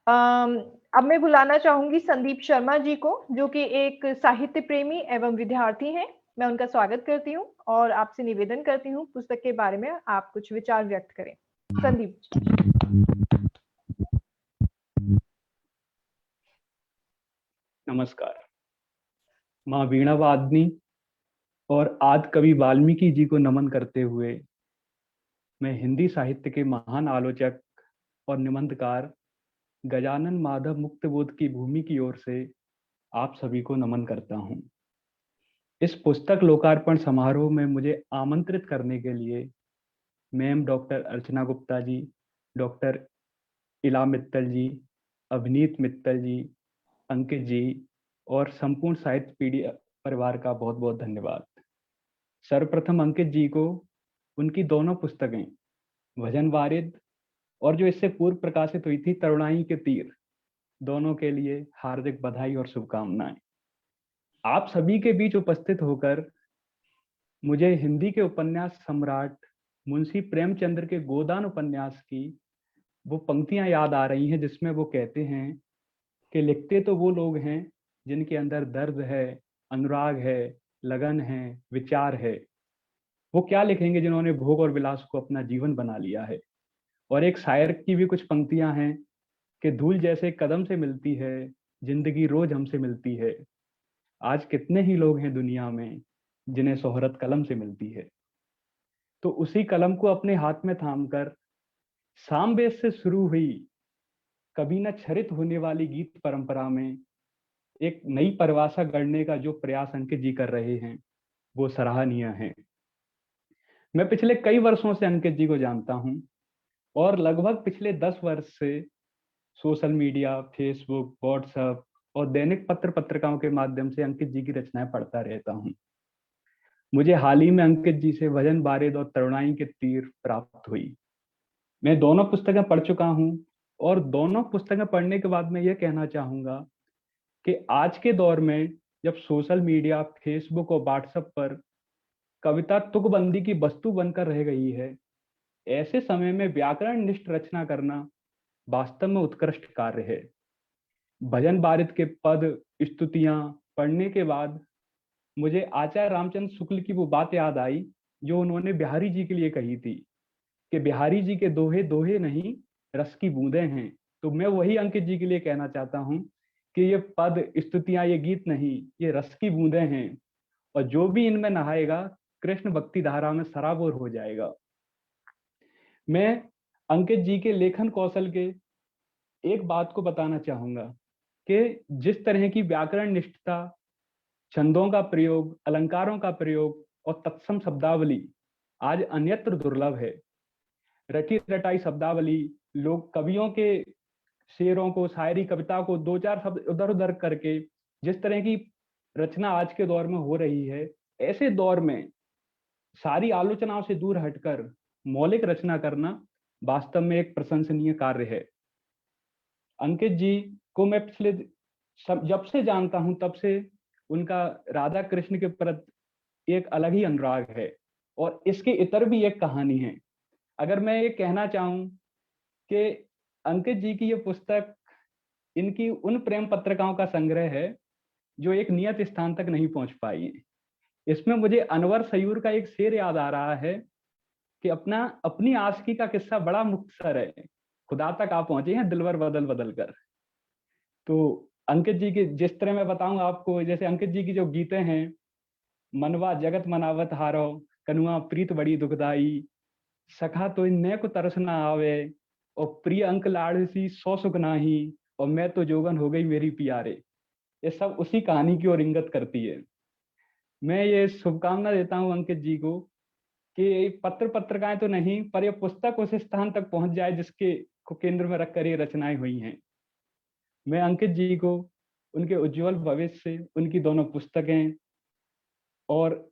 अब मैं बुलाना चाहूंगी संदीप शर्मा जी को, जो कि एक साहित्य प्रेमी एवं विद्यार्थी हैं। मैं उनका स्वागत करती हूँ और आपसे निवेदन करती हूँ पुस्तक के बारे में आप कुछ विचार व्यक्त करें। संदीप जी।
नमस्कार। माँ वीणा वादनी और आदि कवि वाल्मीकि जी को नमन करते हुए मैं हिंदी साहित्य के महान आलोचक और निबंधकार गजानन माधव मुक्तबोध की भूमि की ओर से आप सभी को नमन करता हूँ। इस पुस्तक लोकार्पण समारोह में मुझे आमंत्रित करने के लिए मैम डॉक्टर अर्चना गुप्ता जी, डॉक्टर इला मित्तल जी, अभिनीत मित्तल जी, अंकित जी और संपूर्ण साहित्य पीढ़ी परिवार का बहुत बहुत धन्यवाद। सर्वप्रथम अंकित जी को उनकी दोनों पुस्तकें भजन वारिद और जो इससे पूर्व प्रकाशित हुई थी तरुणाई के तीर, दोनों के लिए हार्दिक बधाई और शुभकामनाएं। आप सभी के बीच उपस्थित होकर मुझे हिंदी के उपन्यास सम्राट मुंशी प्रेमचंद्र के गोदान उपन्यास की वो पंक्तियां याद आ रही हैं जिसमें वो कहते हैं कि लिखते तो वो लोग हैं जिनके अंदर दर्द है, अनुराग है, लगन है, विचार है। वो क्या लिखेंगे जिन्होंने भोग और विलास को अपना जीवन बना लिया है। और एक शायर की भी कुछ पंक्तियां हैं कि धूल जैसे कदम से मिलती है, जिंदगी रोज हमसे मिलती है। आज कितने ही लोग हैं दुनिया में जिन्हें शोहरत कलम से मिलती है। तो उसी कलम को अपने हाथ में थामकर सामवेद से शुरू हुई कभी न छरित होने वाली गीत परंपरा में एक नई परिभाषा गढ़ने का जो प्रयास अंकित जी कर रहे हैं वो सराहनीय है। मैं पिछले कई वर्षों से अंकित जी को जानता हूं और लगभग पिछले 10 वर्ष से सोशल मीडिया, फेसबुक, व्हाट्सएप और दैनिक पत्र पत्रिकाओं के माध्यम से अंकित जी की रचनाएं पढ़ता रहता हूं। मुझे हाल ही में अंकित जी से भजन वारिद और तरुणाई के तीर प्राप्त हुई। मैं दोनों पुस्तकें पढ़ चुका हूं और दोनों पुस्तकें पढ़ने के बाद मैं ये कहना चाहूंगा कि आज के दौर में जब सोशल मीडिया, फेसबुक और व्हाट्सएप पर कविता तुकबंदी की वस्तु बनकर रह गई है, ऐसे समय में व्याकरण निष्ठ रचना करना वास्तव में उत्कृष्ट कार्य है। भजन वारिद के पद, स्तुतियां पढ़ने के बाद मुझे आचार्य रामचंद्र शुक्ल की वो बात याद आई जो उन्होंने बिहारी जी के लिए कही थी कि बिहारी जी के दोहे दोहे नहीं, रस की बूंदें हैं। तो मैं वही अंकित जी के लिए कहना चाहता हूं कि ये पद, स्तुतियां, ये गीत नहीं, ये रस की बूंदें हैं और जो भी इनमें नहाएगा कृष्ण भक्ति धारा में सराबोर हो जाएगा। मैं अंकित जी के लेखन कौशल के एक बात को बताना चाहूंगा कि जिस तरह की व्याकरण निष्ठता, छंदों का प्रयोग, अलंकारों का प्रयोग और तत्सम शब्दावली आज अन्यत्र दुर्लभ है। रटी रटाई शब्दावली, लोग कवियों के शेरों को, शायरी, कविता को 2-4 शब्द उधर उधर करके जिस तरह की रचना आज के दौर में हो रही है, ऐसे दौर में सारी आलोचनाओं से दूर हटकर मौलिक रचना करना वास्तव में एक प्रशंसनीय कार्य है। अंकित जी को मैं पिछले जब से जानता हूं तब से उनका राधा कृष्ण के प्रति एक अलग ही अनुराग है और इसके इतर भी एक कहानी है। अगर मैं ये कहना चाहूं कि अंकित जी की ये पुस्तक इनकी उन प्रेम पत्रिकाओं का संग्रह है जो एक नियत स्थान तक नहीं पहुंच पाई है। इसमें मुझे अनवर सयूर का एक शेर याद आ रहा है कि अपनी आशिकी का किस्सा बड़ा मुख्तसर है, खुदा तक आप पहुंचे हैं दिलवर बदल बदल कर। तो अंकित जी की जिस तरह मैं बताऊं आपको, जैसे अंकित जी की जो गीतें हैं, मनवा जगत मनावत हारो, कनुआ प्रीत बड़ी दुखदाई, सखा तो इन्ने को तरस ना आवे, और प्रिय अंक लाड़सी सौ सुख नाही, और मैं तो जोगन हो गई मेरी प्यारे। ये सब उसी कहानी की ओर इंगित करती है। मैं ये शुभकामना देता हूं अंकित जी को कि पत्र पत्रिकाएं तो नहीं पर यह पुस्तक उस स्थान तक पहुंच जाए जिसके को केंद्र में रखकर ये रचनाएं हुई हैं। मैं अंकित जी को उनके उज्जवल भविष्य से, उनकी दोनों पुस्तकें और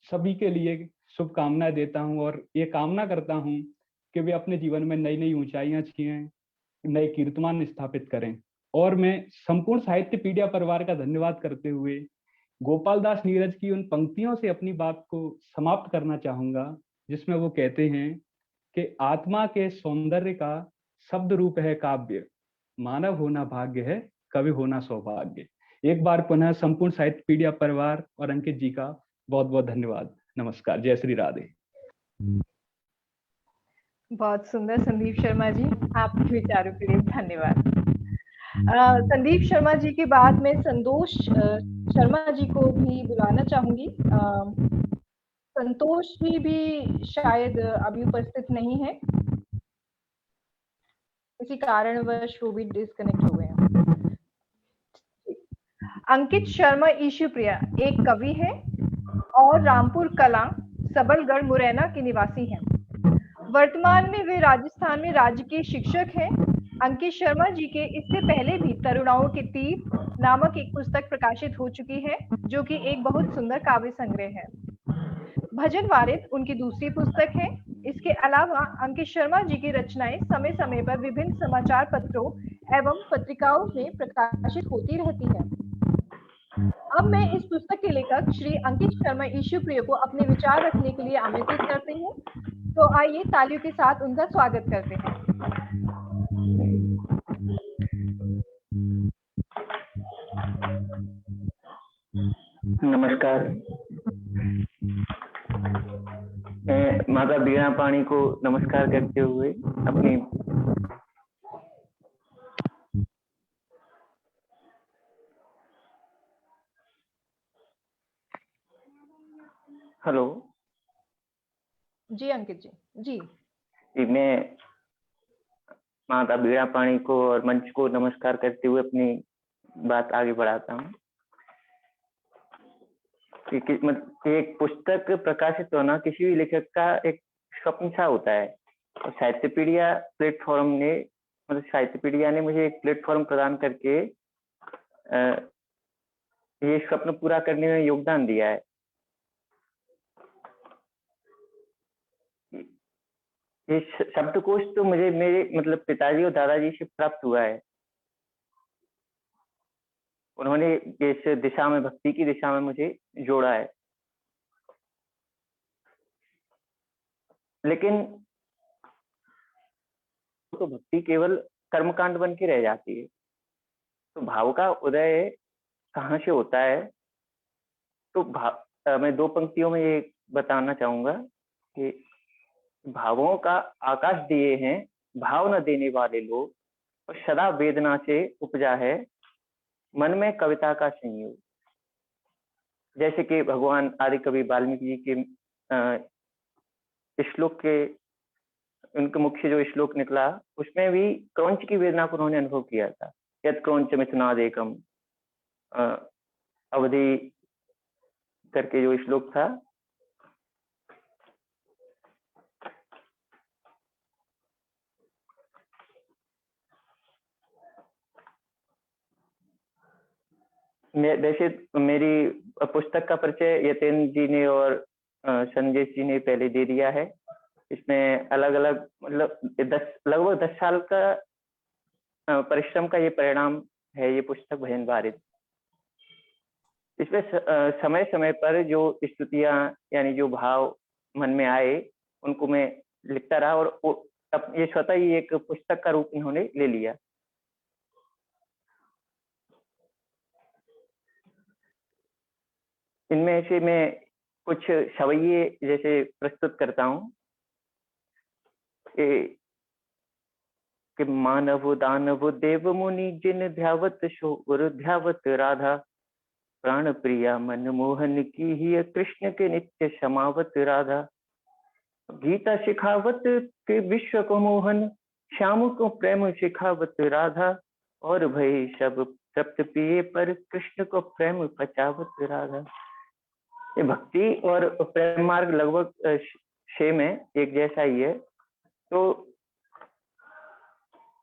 सभी के लिए शुभकामनाएं देता हूं और ये कामना करता हूं कि वे अपने जीवन में नई नई ऊंचाइयां छुएं, नए कीर्तिमान स्थापित करें। और मैं संपूर्ण साहित्य पीडिया परिवार का धन्यवाद करते हुए गोपाल दास नीरज की उन पंक्तियों से अपनी बात को समाप्त करना चाहूंगा जिसमें वो कहते हैं कि आत्मा के सौंदर्य का शब्द रूप है काव्य, मानव होना भाग्य है, कवि होना सौभाग्य। एक बार पुनः संपूर्ण साहित्य पीडिया परिवार और अंकित जी का बहुत बहुत धन्यवाद। नमस्कार, जय श्री राधे।
बहुत सुंदर संदीप शर्मा जी, आपके विचारों के लिए धन्यवाद। संदीप शर्मा जी के बाद मैं संतोष शर्मा जी को भी बुलाना चाहूंगी। संतोष जी भी शायद अभी उपस्थित नहीं है, किसी कारणवश वो भी डिस्कनेक्ट हो गए हैं। अंकित शर्मा ईशु प्रिया एक कवि है और रामपुर कलां, सबलगढ़, मुरैना के निवासी हैं। वर्तमान में वे राजस्थान में राजकीय शिक्षक हैं। अंकित शर्मा जी के इससे पहले भी तरुणाओं के तीर नामक एक पुस्तक प्रकाशित हो चुकी है, जो कि एक बहुत सुंदर काव्य संग्रह है। भजन वारित उनकी दूसरी पुस्तक है। इसके अलावा अंकित शर्मा जी की रचनाएं समय समय पर विभिन्न समाचार पत्रों एवं पत्रिकाओं में प्रकाशित होती रहती हैं। अब मैं इस पुस्तक के लेखक श्री अंकित शर्मा ईशुप्रिय को अपने विचार रखने के लिए आमंत्रित करती हूँ। तो आइए तालियों के साथ उनका स्वागत करते हैं।
नमस्कार। मैं माता बीणा पाणी को नमस्कार करते हुए अपनी हेलो
जी अंकित जी
मैं माता बीणा पाणी को और मंच को नमस्कार करते हुए अपनी बात आगे बढ़ाता हूँ। एक पुस्तक प्रकाशित होना किसी भी लेखक का एक स्वप्न सा होता है, और साहित्यपीडिया प्लेटफॉर्म ने साहित्यपीडिया ने मुझे एक प्लेटफॉर्म प्रदान करके ये स्वप्न पूरा करने में योगदान दिया है। ये शब्दकोश तो मुझे मेरे पिताजी और दादाजी से प्राप्त हुआ है। उन्होंने इस दिशा में, भक्ति की दिशा में मुझे जोड़ा है। लेकिन तो भक्ति केवल कर्मकांड बन के रह जाती है। तो भाव का उदय कहाँ से होता है? तो मैं दो पंक्तियों में ये बताना चाहूंगा कि भावों का आकाश दिए हैं, भाव न देने वाले लोग, और सदा वेदना से उपजा है मन में कविता का संयोग। जैसे कि भगवान आदि कवि वाल्मीकि जी के श्लोक के उनके मुख्य जो श्लोक निकला, उसमें भी क्रौंच की वेदना को उन्होंने अनुभव किया था। यद क्रौंच मिथुनादेकम अवधि करके जो श्लोक था, वैसे मेरी पुस्तक का परिचय यतेंद्र जी ने और संजय जी ने पहले दे दिया है। इसमें अलग अलग लगभग 10 साल का परिश्रम का ये परिणाम है, ये पुस्तक भजन वारित। इसमें समय समय पर जो स्तुतियां यानी जो भाव मन में आए, उनको मैं लिखता रहा, और ये स्वतः ही एक पुस्तक का रूप इन्होंने ले लिया। इनमें से मैं कुछ सवैये जैसे प्रस्तुत करता हूँ कि मानव दानव देव मुनि जिन ध्यावत शोर ध्यावत राधा, प्राण प्रिया मनमोहन की ही कृष्ण के नित्य समावत राधा। गीता सिखावत के विश्व को मोहन, श्याम को प्रेम सिखावत राधा, और भई सब तृप्त पिए पर कृष्ण को प्रेम पचावत राधा। ये भक्ति और प्रेम मार्ग लगभग सेम है, एक जैसा ही है। तो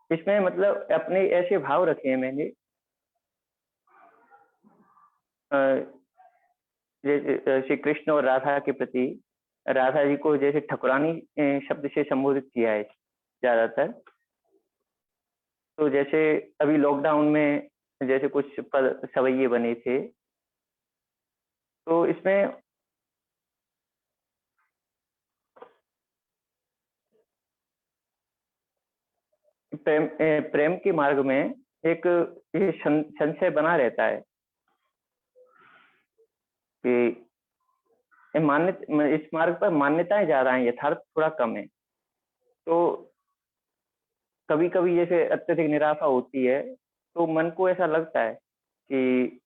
इसमें अपने ऐसे भाव रखे हैं मैंने, श्री कृष्ण और राधा के प्रति। राधा जी को जैसे ठकुरानी शब्द से संबोधित किया है ज्यादातर। तो जैसे अभी लॉकडाउन में जैसे कुछ पद सवैये बने थे, तो इसमें प्रेम के मार्ग में एक ये संशय बना रहता है कि इस मार्ग पर मान्यताएं ज्यादा हैं, यथार्थ थोड़ा कम है। तो कभी कभी जैसे अत्यधिक निराशा होती है, तो मन को ऐसा लगता है कि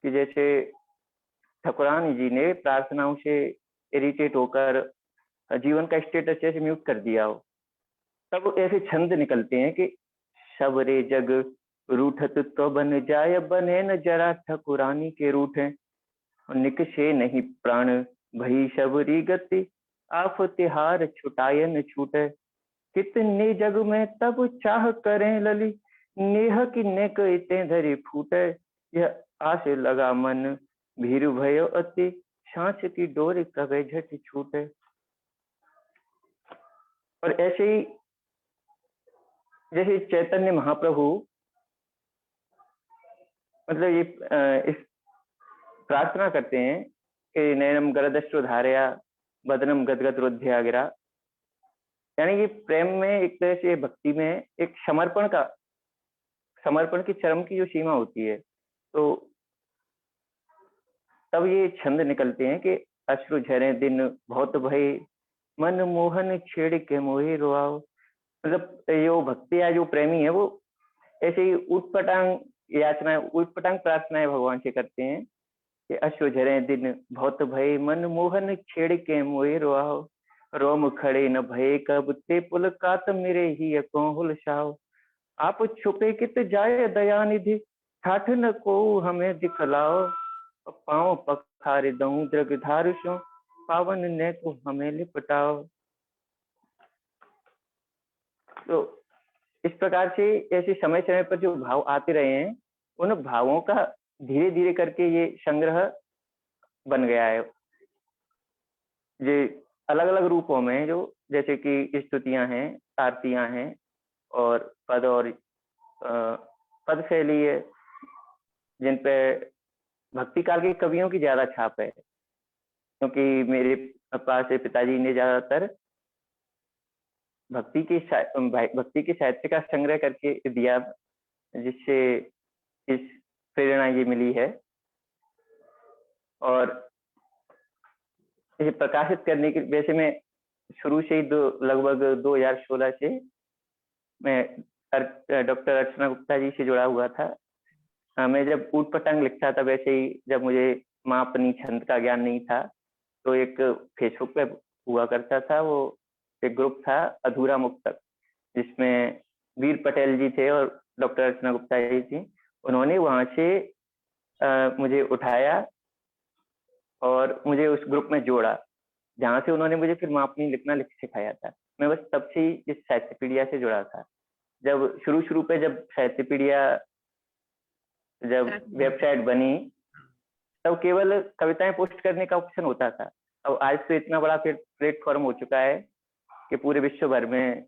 जैसे ठकुरानी जी ने प्रार्थनाओं से इरिटेट होकर जीवन का स्टेटस जैसे म्यूट कर दिया हो। तब ऐसे छंद निकलते हैं कि सबरे जग रूठत तो बन जाय, बने न जरा ठकुरानी के रूठ हैं। निकषे नहीं प्राण भई शबरी गति आफ तिहार छुटायन छूटे कितने जग में तब चाह करें लली नेह की नेक इते धरी फूटे यह आस लगा मन भीरु भयो अति सांच की डोर कभी झट छूटे। और ऐसे ही जैसे चैतन्य महाप्रभु मतलब ये इस प्रार्थना करते हैं कि नयनम गरदश्रु धारया बदनम गदगद रुध्या गिरा, यानी कि प्रेम में एक तरह से भक्ति में एक समर्पण की चरम की जो सीमा होती है, तो तब ये छंद निकलते हैं कि अश्रु झरे दिन बहुत भय मन मोहन छेड़ के मोहे रोआओ। मतलब जो भक्ति या जो प्रेमी है वो ऐसे ही उटपटांग याचनाएं उटपटांग प्रार्थनाएं भगवान से करते हैं कि अश्रु झरे दिन बहुत भय मन मोहन छेड़ के मोहे रोआओ रोम खड़े न भय कब ते पुल कात मेरे ही कोहुल शाओ आप छुपे कित जाए दयानिधि ठाठ न को हमें दिखलाओ पाँव पखारे दऊं द्रग धारुषो पावन ने को हमें लिपटाओ। तो इस प्रकार से ऐसे समय समय पर जो भाव आते रहे हैं उन भावों का धीरे धीरे करके ये संग्रह बन गया है, ये अलग अलग रूपों में, जो जैसे कि स्तुतियां हैं, आरतियां हैं और पद शैली है जिन पे भक्ति काल के कवियों की ज्यादा छाप है, क्योंकि मेरे पास पिताजी ने ज्यादातर भक्ति के साहित्य का संग्रह करके दिया, जिससे इस प्रेरणा ये मिली है। और इसे प्रकाशित करने के वैसे मैं शुरू से ही लगभग 2016 से मैं डॉक्टर अर्चना गुप्ता जी से जुड़ा हुआ था। मैं जब ऊट पटांग लिखता था, वैसे ही जब मुझे मापनी छंद का ज्ञान नहीं था, तो एक फेसबुक पे हुआ करता था, वो एक ग्रुप था अधूरा मुक्तक, जिसमें वीर पटेल जी थे और डॉक्टर अर्चना गुप्ता जी थी। उन्होंने वहां से मुझे उठाया और मुझे उस ग्रुप में जोड़ा, जहाँ से उन्होंने मुझे फिर मापनी लिखना सिखाया था। मैं बस तब से ही इस साहित्यपीडिया से जुड़ा था। जब शुरू पे जब साहित्यपीडिया जब वेबसाइट बनी, तब केवल कविताएं पोस्ट करने का ऑप्शन होता था। अब आज तो इतना बड़ा प्लेटफॉर्म हो चुका है कि पूरे विश्व भर में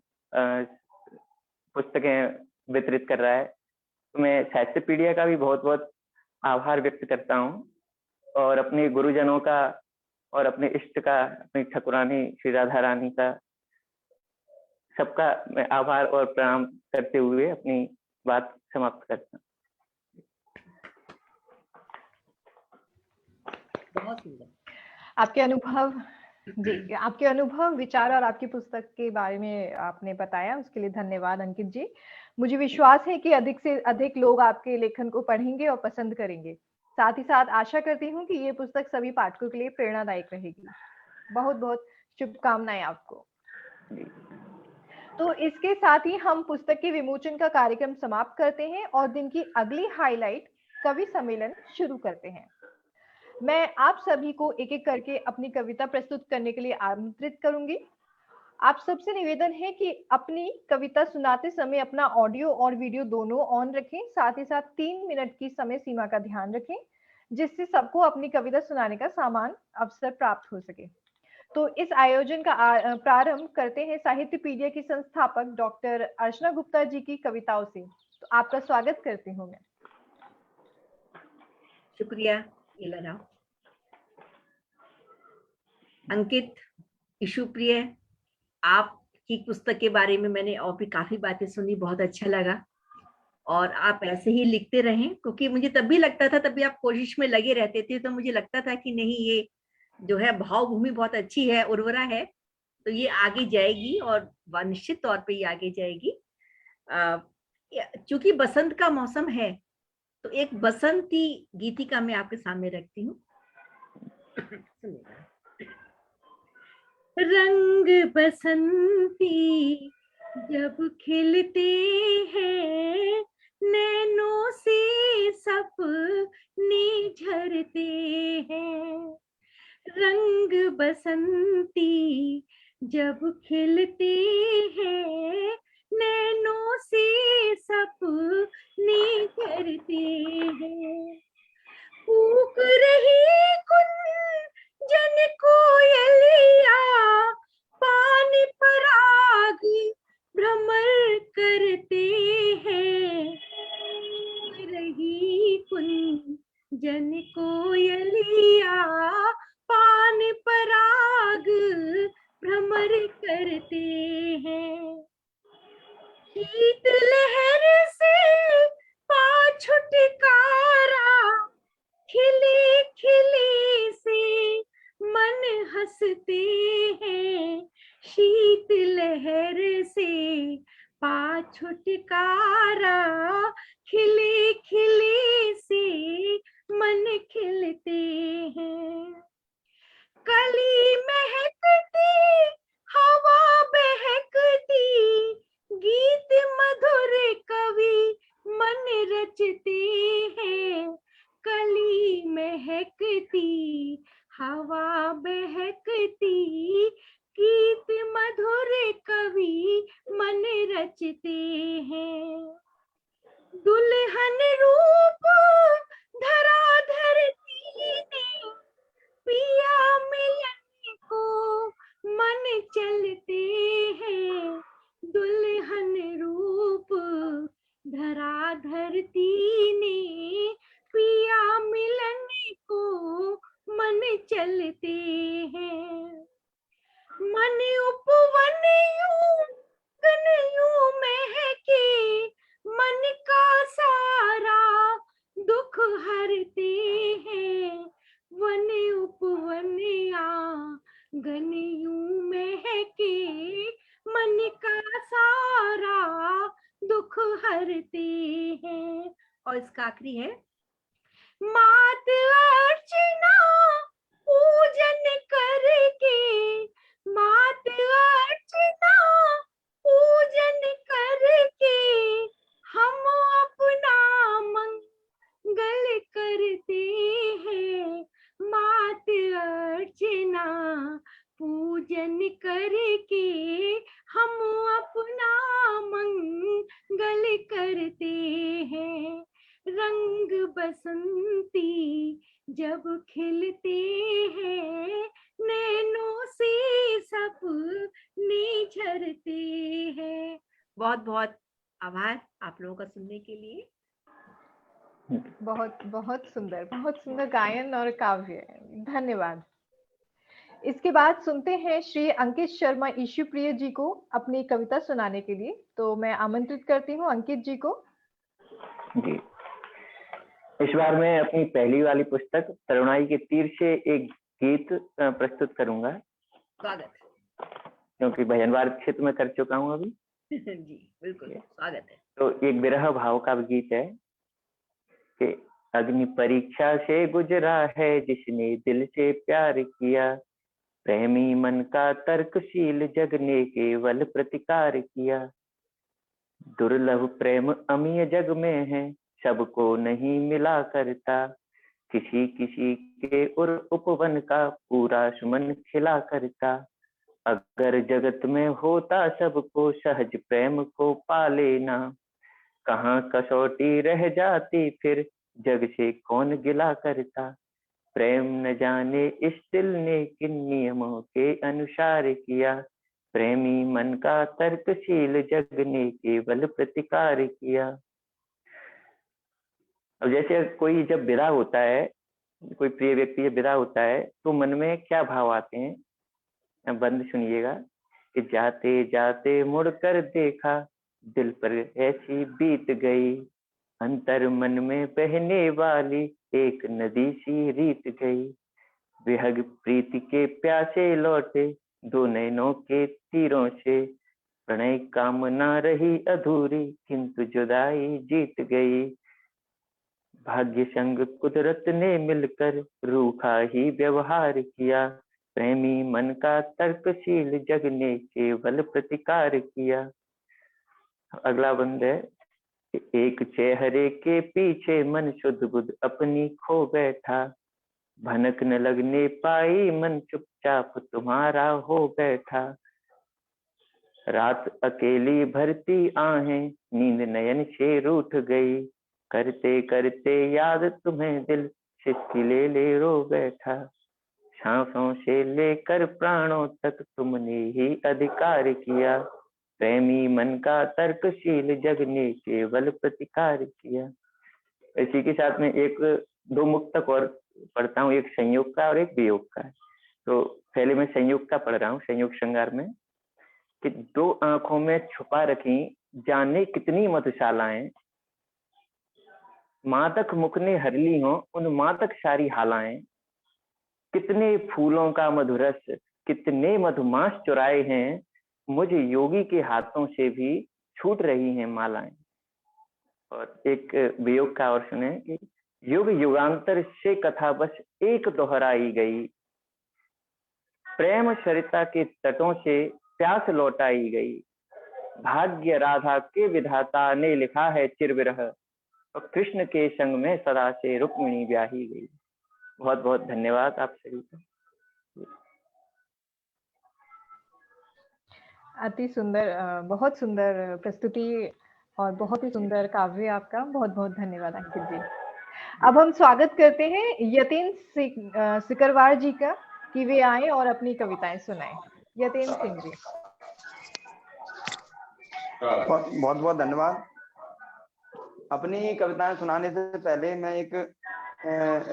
पुस्तकें वितरित कर रहा है। तो मैं साहित्यपीडिया का भी बहुत बहुत आभार व्यक्त करता हूँ, और अपने गुरुजनों का और अपने इष्ट का, अपनी ठाकुरानी श्री राधा रानी का, सबका मैं आभार और प्रणाम करते हुए अपनी बात समाप्त करता हूँ।
बहुत सुंदर।
आपके अनुभव, विचार और आपकी पुस्तक के बारे में आपने बताया, उसके लिए धन्यवाद अंकित जी। मुझे विश्वास है कि अधिक से अधिक लोग आपके लेखन को पढ़ेंगे और पसंद करेंगे। साथ ही साथ आशा करती हूँ कि ये पुस्तक सभी पाठकों के लिए प्रेरणादायक रहेगी। बहुत बहुत शुभकामनाएं आपको। तो इसके साथ ही हम पुस्तक के विमोचन का कार्यक्रम समाप्त करते हैं और दिन की अगली हाईलाइट कवि सम्मेलन शुरू करते हैं। मैं आप सभी को एक एक करके अपनी कविता प्रस्तुत करने के लिए आमंत्रित करूंगी। आप सबसे निवेदन है कि अपनी कविता सुनाते समय अपना ऑडियो और वीडियो दोनों ऑन रखें। साथ ही साथ 3 मिनट की समय सीमा का ध्यान रखें, जिससे सबको अपनी कविता सुनाने का समान अवसर प्राप्त हो सके। तो इस आयोजन का प्रारंभ करते हैं साहित्यपीडिया की संस्थापक डॉक्टर अर्चना गुप्ता जी की कविताओं से। तो आपका स्वागत करती हूँ मैं।
शुक्रिया इला राव। अंकित, ईशुप्रिय, आपकी पुस्तक के बारे में मैंने और भी काफी बातें सुनी, बहुत अच्छा लगा। और आप ऐसे ही लिखते रहें, क्योंकि मुझे तब भी लगता था, तभी आप कोशिश में लगे रहते थे, तो मुझे लगता था कि नहीं, ये जो है भाव भूमि बहुत अच्छी है, उर्वरा है, तो ये आगे जाएगी और निश्चित तौर पे ये आगे जाएगी। चूंकि बसंत का मौसम है, तो एक बसंती गीतिका मैं आपके सामने रखती हूँ। रंग बसंती जब खिलते हैं, नैनों से सपने झरते हैं, खिलते हैं नैनों से सपने करते हैं। कूक रही कुंजन कोयलिया पानी पर आग भ्रमर करते हैं। कूक रही कुंजन कोयलिया पानी पर आग भ्रमर करते हैं। शीत लहर से पा छुटकारा खिले खिले से मन हंसते हैं। शीत लहर से पा छुटकारा खिले खिले से मन खिलते हैं। कली महकती हवा बहकती गीत मधुर कवि मन रचते हैं। कली महकती हवा बहकती गीत मधुर कवि मन रचते हैं। दुल्हन रूप धरा धरती ने पिया मिलन को मन चलते हैं। दुल्हन रूप धरा धरती ने पिया मिलन को मन चलते हैं। मन उपवन यूं गन यूं महके मन का सारा दुख हरते हैं। वन उपवन आंगन यूं महके मन का सारा दुख हरते हैं। और इसका आखिरी है, मात अर्चना पूजन करके, मात अर्चना पूजन करके हम अपना मंगल करते हैं। मात अर्चना पूजन करके हम अपना मंगल करते हैं। रंग बसंती जब खिलते हैं नैनों से सपने झरते हैं। बहुत बहुत आभार आप लोगों का सुनने के लिए।
बहुत बहुत सुंदर गायन और काव्य, धन्यवाद। इसके बाद सुनते हैं श्री अंकित शर्मा ईशुप्रिय जी को अपनी कविता सुनाने के लिए। तो मैं आमंत्रित करती हूँ अंकित जी को।
जी, इस बार मैं अपनी पहली वाली पुस्तक तरुणाई के तीर से एक गीत प्रस्तुत करूंगा।
स्वागत।
क्योंकि भजनवार क्षेत्र में कर चुका हूँ अभी।
जी बिल्कुल, स्वागत है।
तो एक विरह भाव का गीत है कि अग्नि परीक्षा से गुजरा है जिसने दिल से प्यार किया, प्रेमी मन का तर्कशील जग ने केवल प्रतिकार किया। दुर्लभ प्रेम अमीय जग में है, सबको नहीं मिला करता, किसी किसी के उपवन का पूरा सुमन खिला करता। अगर जगत में होता सबको सहज प्रेम को पा लेना, कहाँ कसौटी रह जाती फिर जग से कौन गिला करता। प्रेम न जाने इस दिल ने किन नियमों के अनुसार किया, प्रेमी मन का तर्कशील जग ने केवल प्रतिकार किया। अब जैसे कोई जब विदा होता है, कोई प्रिय व्यक्ति जब विदा होता है तो मन में क्या भाव आते हैं, बंद सुनिएगा कि जाते जाते मुड़कर देखा दिल पर ऐसी बीत गई, अंतर मन में बहने वाली एक नदी सी रीत गई। विहग प्रीति के प्यासे लौटे दो नैनों के तीरों से, प्रणय कामना रही अधूरी किंतु जुदाई जीत गई। भाग्य संग कुदरत ने मिलकर रूखा ही व्यवहार किया, प्रेमी मन का तर्कशील जग ने केवल प्रतिकार किया। अगला बंद है, एक चेहरे के पीछे मन शुद्ध बुद्ध अपनी खो बैठा, भनक न लगने पाई मन चुपचाप तुम्हारा हो बैठा। रात अकेली भरती आहें, नींद नयन से रूठ गई, करते करते याद तुम्हें दिल सिसकी ले रो बैठा, सांसों से लेकर प्राणों तक तुमने ही अधिकार किया, प्रेमी मन का तर्कशील जग ने केवल प्रतिकार किया। इसी के साथ में एक दो मुक्तक और पढ़ता हूँ, एक संयोग का और एक वियोग का। तो पहले मैं संयोग का पढ़ रहा हूँ। संयोग श्रृंगार में कि दो आंखों में छुपा रखी जाने कितनी मधुशालाएं, मादक मुख ने हर ली हो उन मादक सारी हालाएं, कितने फूलों का मधुरस कितने मधुमास चुराए हैं, मुझे योगी के हाथों से भी छूट रही हैं मालाएं। और एक वियोग का और सुने कि युग युगांतर से कथा बस एक दोहराई गई, प्रेम सरिता के तटों से प्यास लौटाई गई, भाग्य राधा के विधाता ने लिखा है चिरविरह, और कृष्ण के संग में सदा से रुक्मिणी ब्याही गई। बहुत बहुत धन्यवाद आप सभी का।
अति सुंदर, बहुत सुंदर प्रस्तुति और बहुत ही सुंदर काव्य आपका। बहुत बहुत धन्यवाद अंकित जी। अब हम स्वागत करते हैं यतीन सिकरवार जी का कि वे आए और अपनी कविताएं सुनाएं। यतीन सिंह जी।
बहुत बहुत धन्यवाद। अपनी कविताएं सुनाने से पहले मैं एक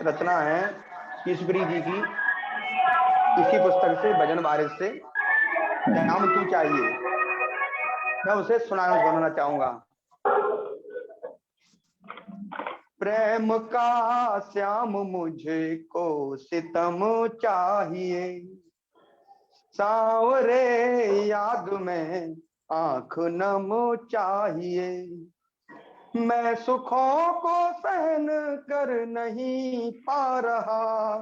रचना है ईश्वरी जी की, इसी पुस्तक से भजन बारिश से, नाम तू चाहिए, मैं उसे सुनाना चाहूंगा। प्रेम का श्याम मुझको सितम चाहिए, सांवरे याद में आंख नम चाहिए, मैं सुखों को सहन कर नहीं पा रहा,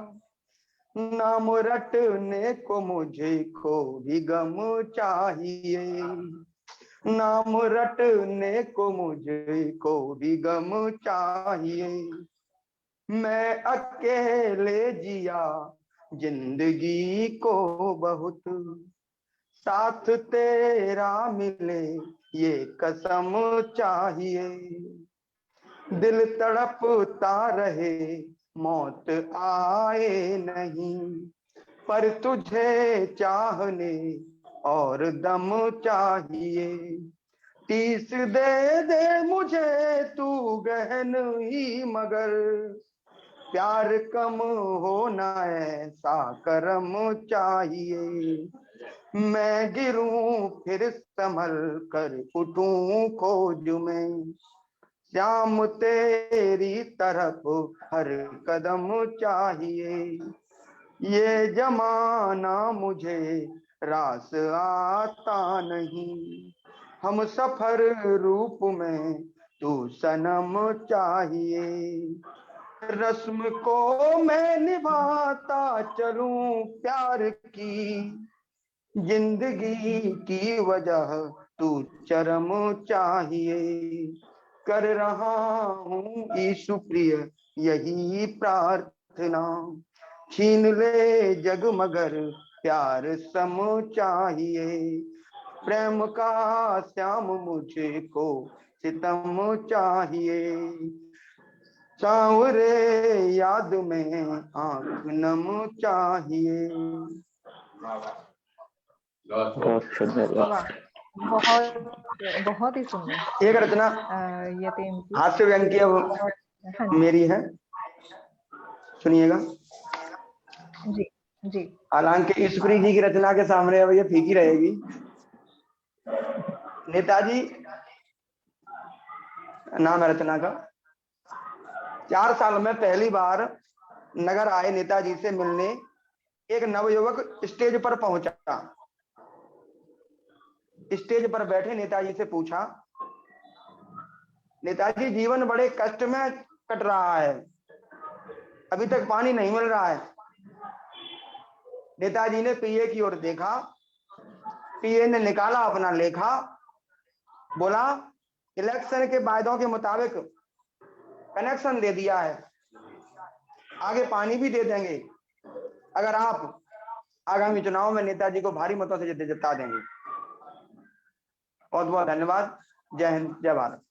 नाम रटने को मुझे को भी गम चाहिए, नाम रटने को मुझे को भी गम चाहिए, मैं अकेले जिया जिंदगी को बहुत, साथ तेरा मिले ये कसम चाहिए, दिल तड़पता रहे मौत आए नहीं, पर तुझे चाहने और दम चाहिए, टीस दे दे मुझे तू गहन ही मगर, प्यार कम होना ऐसा करम चाहिए, मैं गिरूं फिर संभल कर उठूं खोज में, श्याम तेरी तरफ हर कदम चाहिए, ये जमाना मुझे रास आता नहीं, हम सफर रूप में तू सनम चाहिए, रस्म को मैं निभाता चलूं प्यार की, जिंदगी की वजह तू चरम चाहिए, कर रहा हूँ ईशु प्रिय यही प्रार्थना, छीन ले जग मगर प्यार सम चाहिए, प्रेम का श्याम मुझे को सितम चाहिए, सांवरे याद में आंख नम चाहिए।
बहुत बहुत ही सुंदर।
एक रचना
यतीन जी
हास्य व्यंग की अब मेरी है, सुनिएगा
जी जी।
हालांकि ईश्वरी जी की रचना के सामने अब ये फीकी रहेगी। नेताजी नाम है रचना का। 4 साल में पहली बार नगर आए नेताजी से मिलने एक नवयुवक स्टेज पर पहुंचा। स्टेज पर बैठे नेताजी से पूछा, नेताजी जीवन बड़े कष्ट में कट रहा है, अभी तक पानी नहीं मिल रहा है। नेताजी ने पीए की ओर देखा, पीए ने निकाला अपना लेखा, बोला इलेक्शन के वायदों के मुताबिक कनेक्शन दे दिया है, आगे पानी भी दे देंगे अगर आप आगामी चुनाव में नेताजी को भारी मतों से जिता देंगे। बहुत बहुत धन्यवाद। जय हिंद, जय भारत।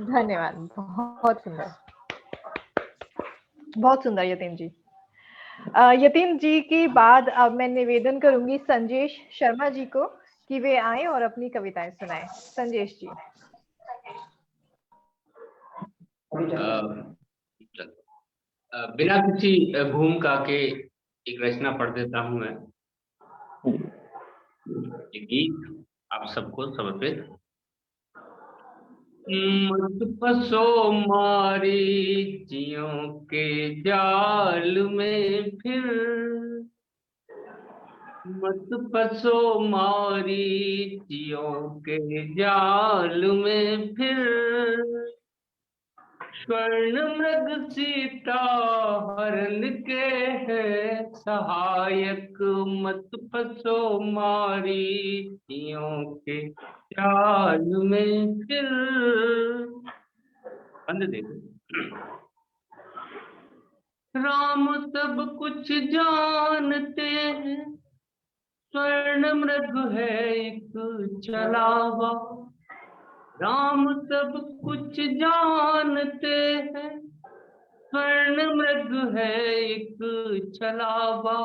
धन्यवाद, बहुत सुंदर, बहुत सुंदर यतीन जी। यतीन जी के बाद अब मैं निवेदन करूंगी संजेश शर्मा जी को कि वे आए और अपनी कविताएं सुनाएं। संजेश जी।
बिना किसी भूमिका के एक रचना पढ़ देता हूं मैं। ये गीत आप सबको समर्पित। मत फंसो मारीचियों के जाल में फिर, मत फंसो मारीचियों के जाल में फिर, स्वर्ण मृग सीता हरण के है सहायक, मत फंसो मारीचियों के जाल में फिर। बंद देखो। राम सब कुछ जानते हैं, स्वर्ण मृग है एक चलावा। राम सब कुछ जानते हैं, स्वर्ण मृग है एक चलावा।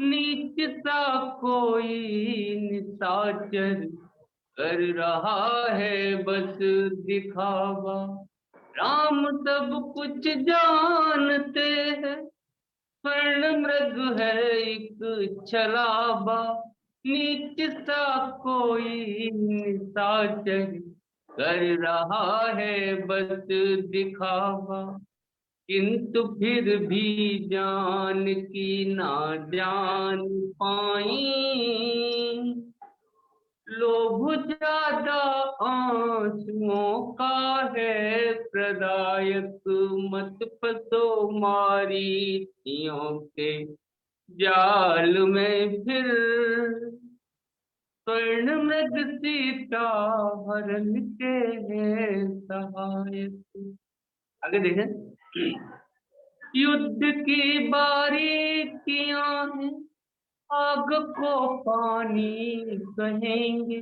नीच सा कोई निशाचर कर रहा है बस दिखावा। राम सब कुछ जानते हैं, स्वर्ण मृग है एक छलावा। नीच सा कोई निशाचर कर रहा है बस दिखावा। किंतु फिर भी जान की ना जान पाई, लोभ ज्यादा आंसुओं का है प्रदायक, मत फंसो मारीचियों के जाल में फिर, स्वर्ण मृग सीता हरण के है सहायक। आगे देखें। युद्ध की बारीकियां हैं, आग को पानी कहेंगे।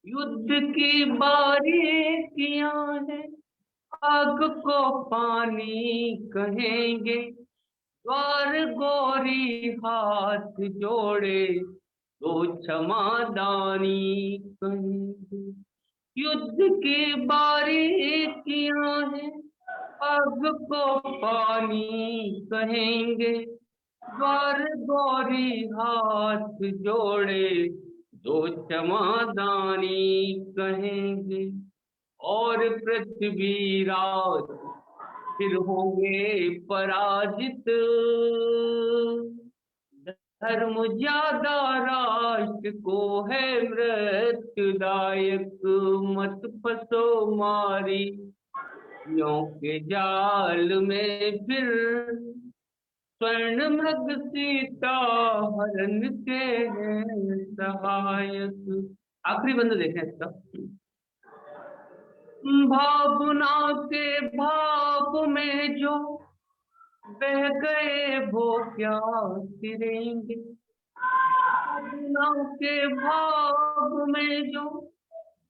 युद्ध की बारीकियां हैं, आग को पानी कहेंगे। द्वार गोरी हाथ जोड़े तो क्षमादानी कहेंगे। युद्ध की बारीकियां हैं, आग को पानी कहेंगे। द्वार गोरी हाथ जोड़े दो क्षमादानी कहेंगे। और पृथ्वी राज फिर होंगे पराजित, धर्म ज्यादा राष्ट्र को है मृत्युदायक, मत फंसो मारीचियों के जाल में फिर, स्वर्ण मृग सीता हरण के हैं सहायक। आखिरी बंद देखें इसका। भावना के भाव में जो बह गए वो क्या सिरेंगे। भावना के भाव में जो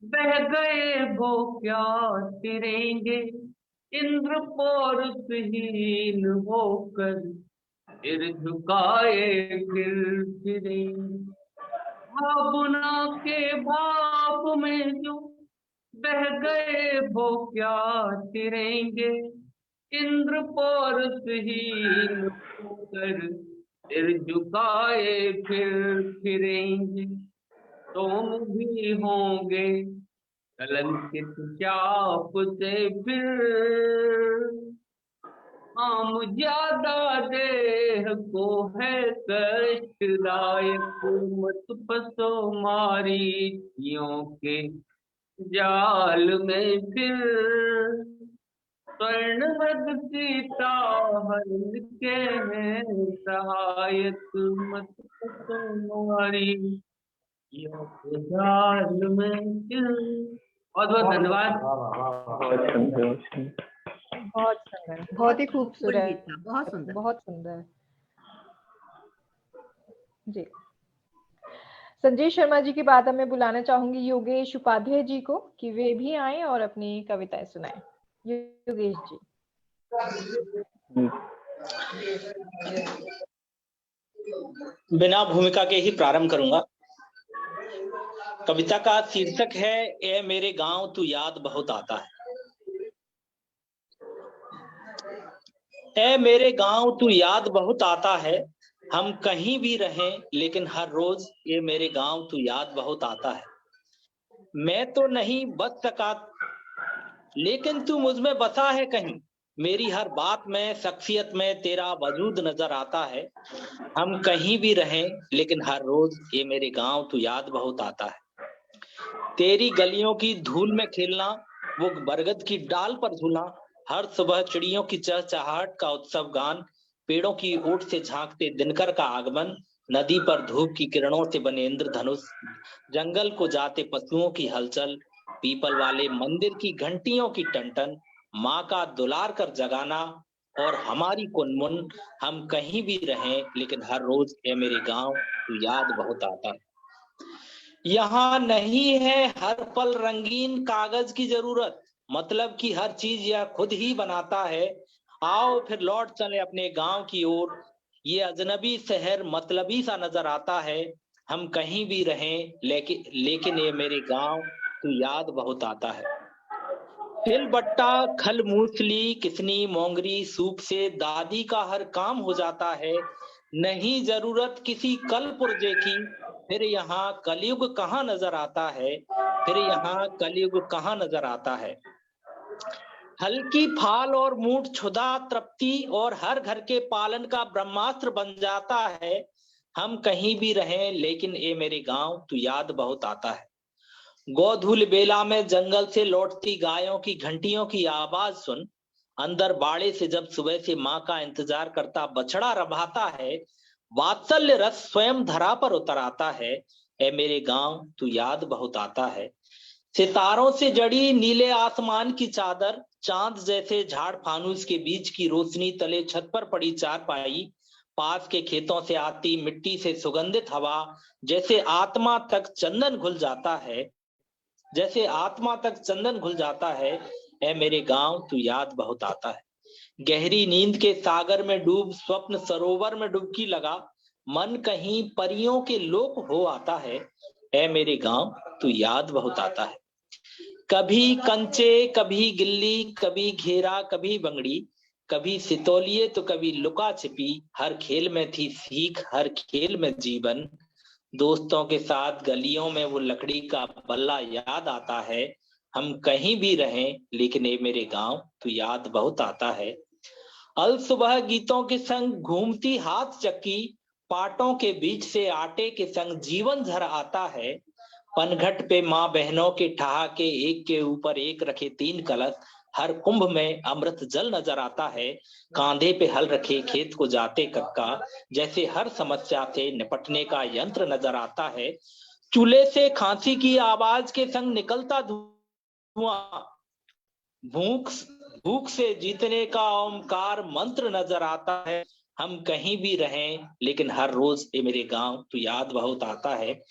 बह गए वो क्या सिरेंगे। इंद्र पौरुषहीन होकर सिर झुकाए फिर फिरेंगे। भावना के भाव में जो बह गए वो क्या सिरेंगे। इंद्र पौरुषहीन होकर सिर झुकाए फिर फिरेंगे। तुम भी होंगे कलंकित चाप से फिर, हम ज्यादा देह को है कष्टदायक, मत फंसो मारीचियों के जाल में फिर, स्वर्ण मृग सीता हरण के हैं सहायक, मत फंसो मारीचियों के जाल में फिर। बहुत बहुत धन्यवाद।
बहुत सुंदर, बहुत ही खूबसूरत,
बहुत सुंदर,
बहुत सुंदर जी। संजय शर्मा जी के बाद अब मैं बुलाना चाहूंगी योगेश उपाध्याय जी को कि वे भी आए और अपनी कविताएं सुनाएं। योगेश जी।
बिना भूमिका के ही प्रारंभ करूंगा। कविता का शीर्षक है ए मेरे गांव तू याद बहुत आता है। ए मेरे गांव तू याद बहुत आता है, हम कहीं भी रहें लेकिन हर रोज ये मेरे गांव तू याद बहुत आता है। मैं तो नहीं बच सका लेकिन तू मुझ में बसा है कहीं, मेरी हर बात में शख्सियत में तेरा वजूद नजर आता है। हम कहीं भी रहें लेकिन हर रोज ये मेरे गांव तू याद बहुत आता है। तेरी गलियों की धूल में खेलना, वो बरगद की डाल पर झूलना, हर सुबह चिड़ियों की चहचहाहट का उत्सव गान, पेड़ों की ओट से झांकते दिनकर का आगमन, नदी पर धूप की किरणों से बने इंद्रधनुष, जंगल को जाते पशुओं की हलचल, पीपल वाले मंदिर की घंटियों की टनटन, माँ का दुलार कर जगाना और हमारी कुनमुन। हम कहीं भी रहें लेकिन हर रोज ये मेरे गांव तू याद बहुत आता है। यहाँ नहीं है हर पल रंगीन कागज की जरूरत, मतलब कि हर चीज यह खुद ही बनाता है। आओ फिर लौट चले अपने गांव की ओर, ये अजनबी शहर मतलबी सा नजर आता है। हम कहीं भी रहें लेकिन ये मेरे गांव तू याद बहुत आता है। तिल बट्टा खल मूसली किसनी मोंगरी सूप से दादी का हर काम हो जाता है। नहीं जरूरत किसी कल पुर्जे की, फिर यहाँ कलयुग कहाँ नजर आता है, फिर यहाँ कलयुग कहाँ नजर आता है। हल्की फाल और मूठ छुदा तृप्ति और हर घर के पालन का ब्रह्मास्त्र बन जाता है। हम कहीं भी रहें लेकिन ये मेरे गांव तू याद बहुत आता है। गोधूल बेला में जंगल से लौटती गायों की घंटियों की आवाज सुन, अंदर बाड़े से जब सुबह से माँ का इंतजार करता बछड़ा रभाता है, वात्सल्य रस स्वयं धरा पर उतर आता है। ए मेरे गांव तू याद बहुत आता है। सितारों से जड़ी नीले आसमान की चादर, चांद जैसे झाड़ फानूस के बीच की रोशनी तले छत पर पड़ी चारपाई, पास के खेतों से आती मिट्टी से सुगंधित हवा, जैसे आत्मा तक चंदन घुल जाता है, जैसे आत्मा तक चंदन घुल जाता है। ए मेरे गांव तू याद बहुत आता है। गहरी नींद के सागर में डूब स्वप्न सरोवर में डुबकी लगा, मन कहीं परियों के लोक हो आता है। ए मेरे गांव तू याद बहुत आता है। कभी कंचे कभी गिल्ली, कभी घेरा कभी बंगड़ी, कभी सितौलिए तो कभी लुका छिपी, हर खेल में थी सीख हर खेल में जीवन। दोस्तों के साथ गलियों में वो लकड़ी का बल्ला याद आता है। हम कहीं भी रहें लेकिन ये मेरे गांव तू याद बहुत आता है। अल सुबह गीतों के संग घूमती हाथ चक्की, पाटों के बीच से आटे के संग जीवन झर आता है। पनघट पे माँ बहनों के ठहाके एक के ऊपर एक रखे 3 कलश, हर कुंभ में अमृत जल नजर आता है। कांधे पे हल रखे खेत को जाते कक्का, जैसे हर समस्या से निपटने का यंत्र नजर आता है। चूल्हे से खांसी की आवाज के संग निकलता धुआं, भूख से जीतने का ओमकार मंत्र नजर आता है। हम कहीं भी रहें लेकिन हर रोज ये मेरे गांव तू याद बहुत आता है।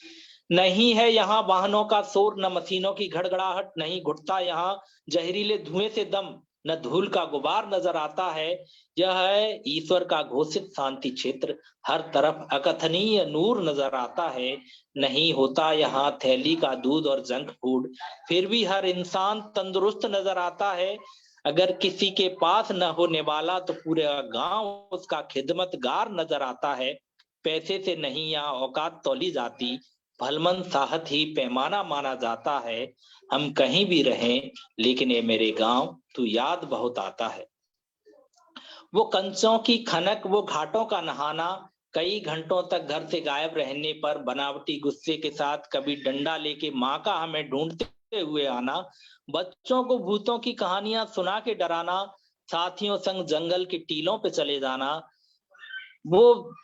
नहीं है यहाँ वाहनों का शोर, न मशीनों की घड़घड़ाहट, नहीं घुटता यहाँ जहरीले धुएं से दम, न धूल का गुबार नजर आता है। यह है ईश्वर का घोषित शांति क्षेत्र, हर तरफ अकथनीय नूर नजर आता है। नहीं होता यहाँ थैली का दूध और जंक फूड, फिर भी हर इंसान तंदुरुस्त नजर आता है। अगर किसी के पास न होने वाला तो पूरे गांव उसका खिदमतगार नजर आता है। पैसे से नहीं यहाँ औकात तौली जाती, भलमन साहत ही पैमाना माना जाता है। हम कहीं भी रहें लेकिन ये मेरे गांव तू याद बहुत आता है। वो कंचों की खनक, वो घाटों का नहाना, कई घंटों तक घर से गायब रहने पर बनावटी गुस्से के साथ कभी डंडा लेके माँ का हमें ढूंढते हुए आना, बच्चों को भूतों की कहानियां सुना के डराना, साथियों संग जंगल के टीलों पे चले जाना, वो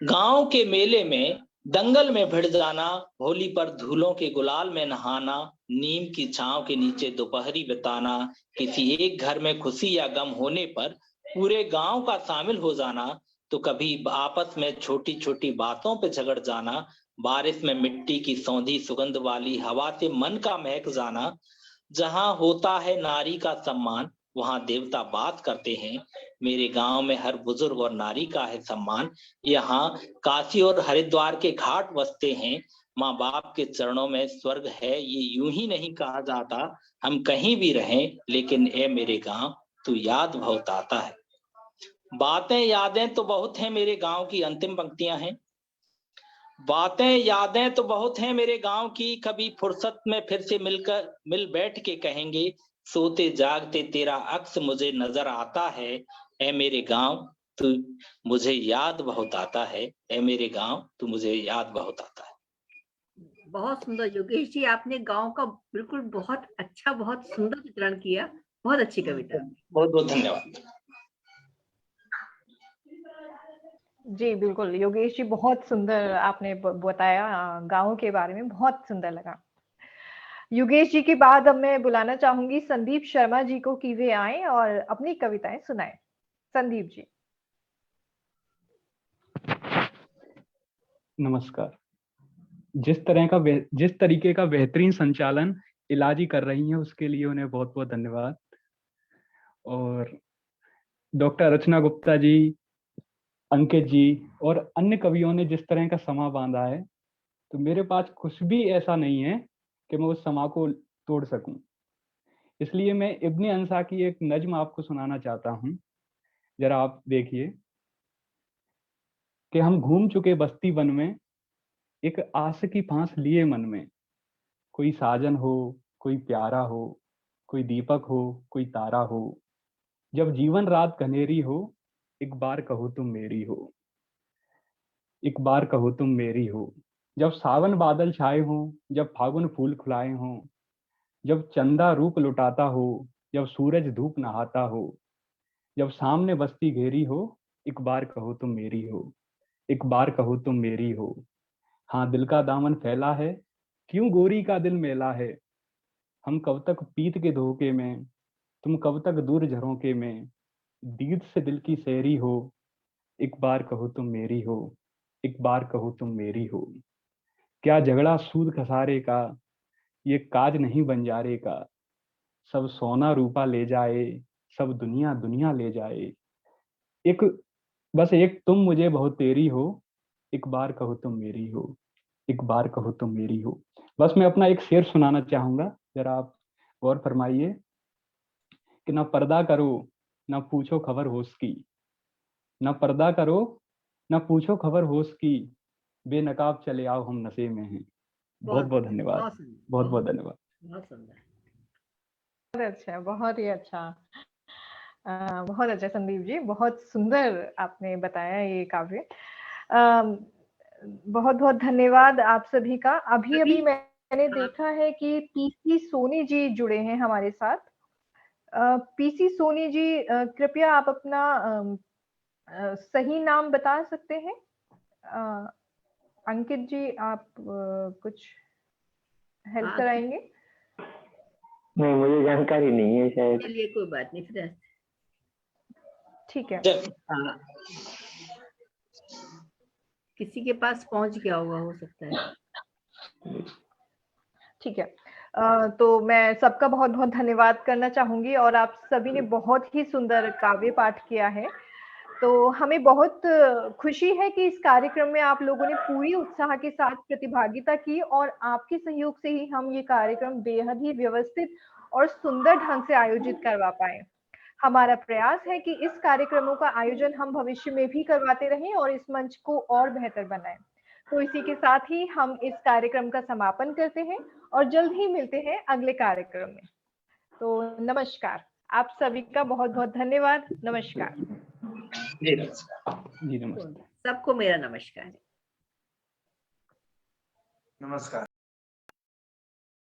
गांव के मेले में दंगल में भिड़ जाना, होली पर धूलों के गुलाल में नहाना, नीम की छांव के नीचे दोपहरी बिताना, किसी एक घर में खुशी या गम होने पर पूरे गांव का शामिल हो जाना, तो कभी आपस में छोटी छोटी बातों पे झगड़ जाना, बारिश में मिट्टी की सौंधी सुगंध वाली हवा से मन का महक जाना। जहाँ होता है नारी का सम्मान, वहाँ देवता बात करते हैं। मेरे गांव में हर बुजुर्ग और नारी का है सम्मान। यहाँ काशी और हरिद्वार के घाट बसते हैं। माँ बाप के चरणों में स्वर्ग है, ये यूं ही नहीं कहा जाता। हम कहीं भी रहें लेकिन ए मेरे गांव तू याद बहुत आता है। बातें यादें तो बहुत हैं मेरे गांव की, अंतिम पंक्तियां हैं। बातें यादें तो बहुत हैं मेरे गांव की, कभी फुर्सत में फिर से मिल बैठ के कहेंगे। सोते जागते तेरा अक्स मुझे नजर आता है। ए मेरे गांव तू मुझे याद बहुत आता है। ए मेरे गांव तू मुझे याद बहुत आता है।
बहुत सुंदर योगेश जी, आपने गांव का बिल्कुल बहुत अच्छा, बहुत सुंदर चित्रण किया। बहुत अच्छी कविता।
बहुत बहुत धन्यवाद।
जी बिल्कुल योगेश जी, बहुत सुंदर आपने बताया गाँव के बारे में, बहुत सुंदर लगा। योगेश जी के बाद अब मैं बुलाना चाहूंगी संदीप शर्मा जी को कि वे आए और अपनी कविताएं सुनाएं। संदीप जी।
नमस्कार। जिस तरीके का बेहतरीन संचालन इलाजी कर रही हैं उसके लिए उन्हें बहुत बहुत धन्यवाद। और डॉक्टर रचना गुप्ता जी, अंकित जी और अन्य कवियों ने जिस तरह का समा बांधा है, तो मेरे पास कुछ भी ऐसा नहीं है कि मैं उस समा को तोड़ सकूं। इसलिए मैं इब्ने अंसा की एक नज्म आपको सुनाना चाहता हूं। जरा आप देखिए कि हम घूम चुके बस्ती वन में, एक आस की फांस लिए मन में। कोई साजन हो, कोई प्यारा हो, कोई दीपक हो, कोई तारा हो। जब जीवन रात घनेरी हो, एक बार कहो तुम मेरी हो। एक बार कहो तुम मेरी हो। जब सावन बादल छाए हों, जब फागुन फूल खिलाए हों, जब चंदा रूप लुटाता हो, जब सूरज धूप नहाता हो, जब सामने बस्ती घेरी हो, एक बार कहो तुम मेरी हो। एक बार कहो तुम मेरी हो। हाँ दिल का दामन फैला है, क्यों गोरी का दिल मेला है। हम कब तक पीत के धोखे में, तुम कब तक दूर झरोके में। दीद से दिल की सैरी हो, एक बार कहो तुम मेरी हो। एक बार कहो तुम मेरी हो। क्या झगड़ा सूद खसारे का, ये काज नहीं बंजारे का। सब सोना रूपा ले जाए, सब दुनिया दुनिया ले जाए। एक बस एक तुम मुझे बहुत तेरी हो, एक बार कहो तुम मेरी हो। एक बार कहो तुम मेरी हो। बस मैं अपना एक शेर सुनाना चाहूंगा, जरा आप गौर फरमाइए कि ना पर्दा करो, ना पूछो खबर होश की। ना पर्दा करो, ना पूछो खबर होश की। बेनकाब चले आओ हम नशे में हैं। बहुत बहुत धन्यवाद। बहुत बहुत धन्यवाद।
बहुत सुंदर।
बहुत अच्छा, बहुत ही अच्छा। बहुत अच्छा संदीप जी, बहुत सुंदर आपने बताया ये काव्य। बहुत बहुत धन्यवाद आप सभी का। अभी मैंने देखा है कि पीसी सोनी जी जुड़े हैं हमारे साथ। पीसी सोनी जी, कृपया आप अपना सही नाम बता सकते हैं? अंकित जी, आप कुछ हेल्प कराएंगे?
नहीं, मुझे जानकारी नहीं है शायद।
चलिए कोई बात नहीं, फिर
ठीक है।
किसी के पास पहुंच गया होगा, हो सकता है।
ठीक है। तो मैं सबका बहुत बहुत धन्यवाद करना चाहूंगी और आप सभी ने बहुत ही सुंदर काव्य पाठ किया है। तो हमें बहुत खुशी है कि इस कार्यक्रम में आप लोगों ने पूरी उत्साह के साथ प्रतिभागिता की और आपके सहयोग से ही हम ये कार्यक्रम बेहद ही व्यवस्थित और सुंदर ढंग से आयोजित करवा पाए। हमारा प्रयास है कि इस कार्यक्रमों का आयोजन हम भविष्य में भी करवाते रहें और इस मंच को और बेहतर बनाएं। तो इसी के साथ ही हम इस कार्यक्रम का समापन करते हैं और जल्द ही मिलते हैं अगले कार्यक्रम में। तो नमस्कार, आप सभी का बहुत बहुत धन्यवाद। नमस्कार।
जी नमस्कार।
जी नमस्कार।
सबको मेरा नमस्कार।
नमस्कार।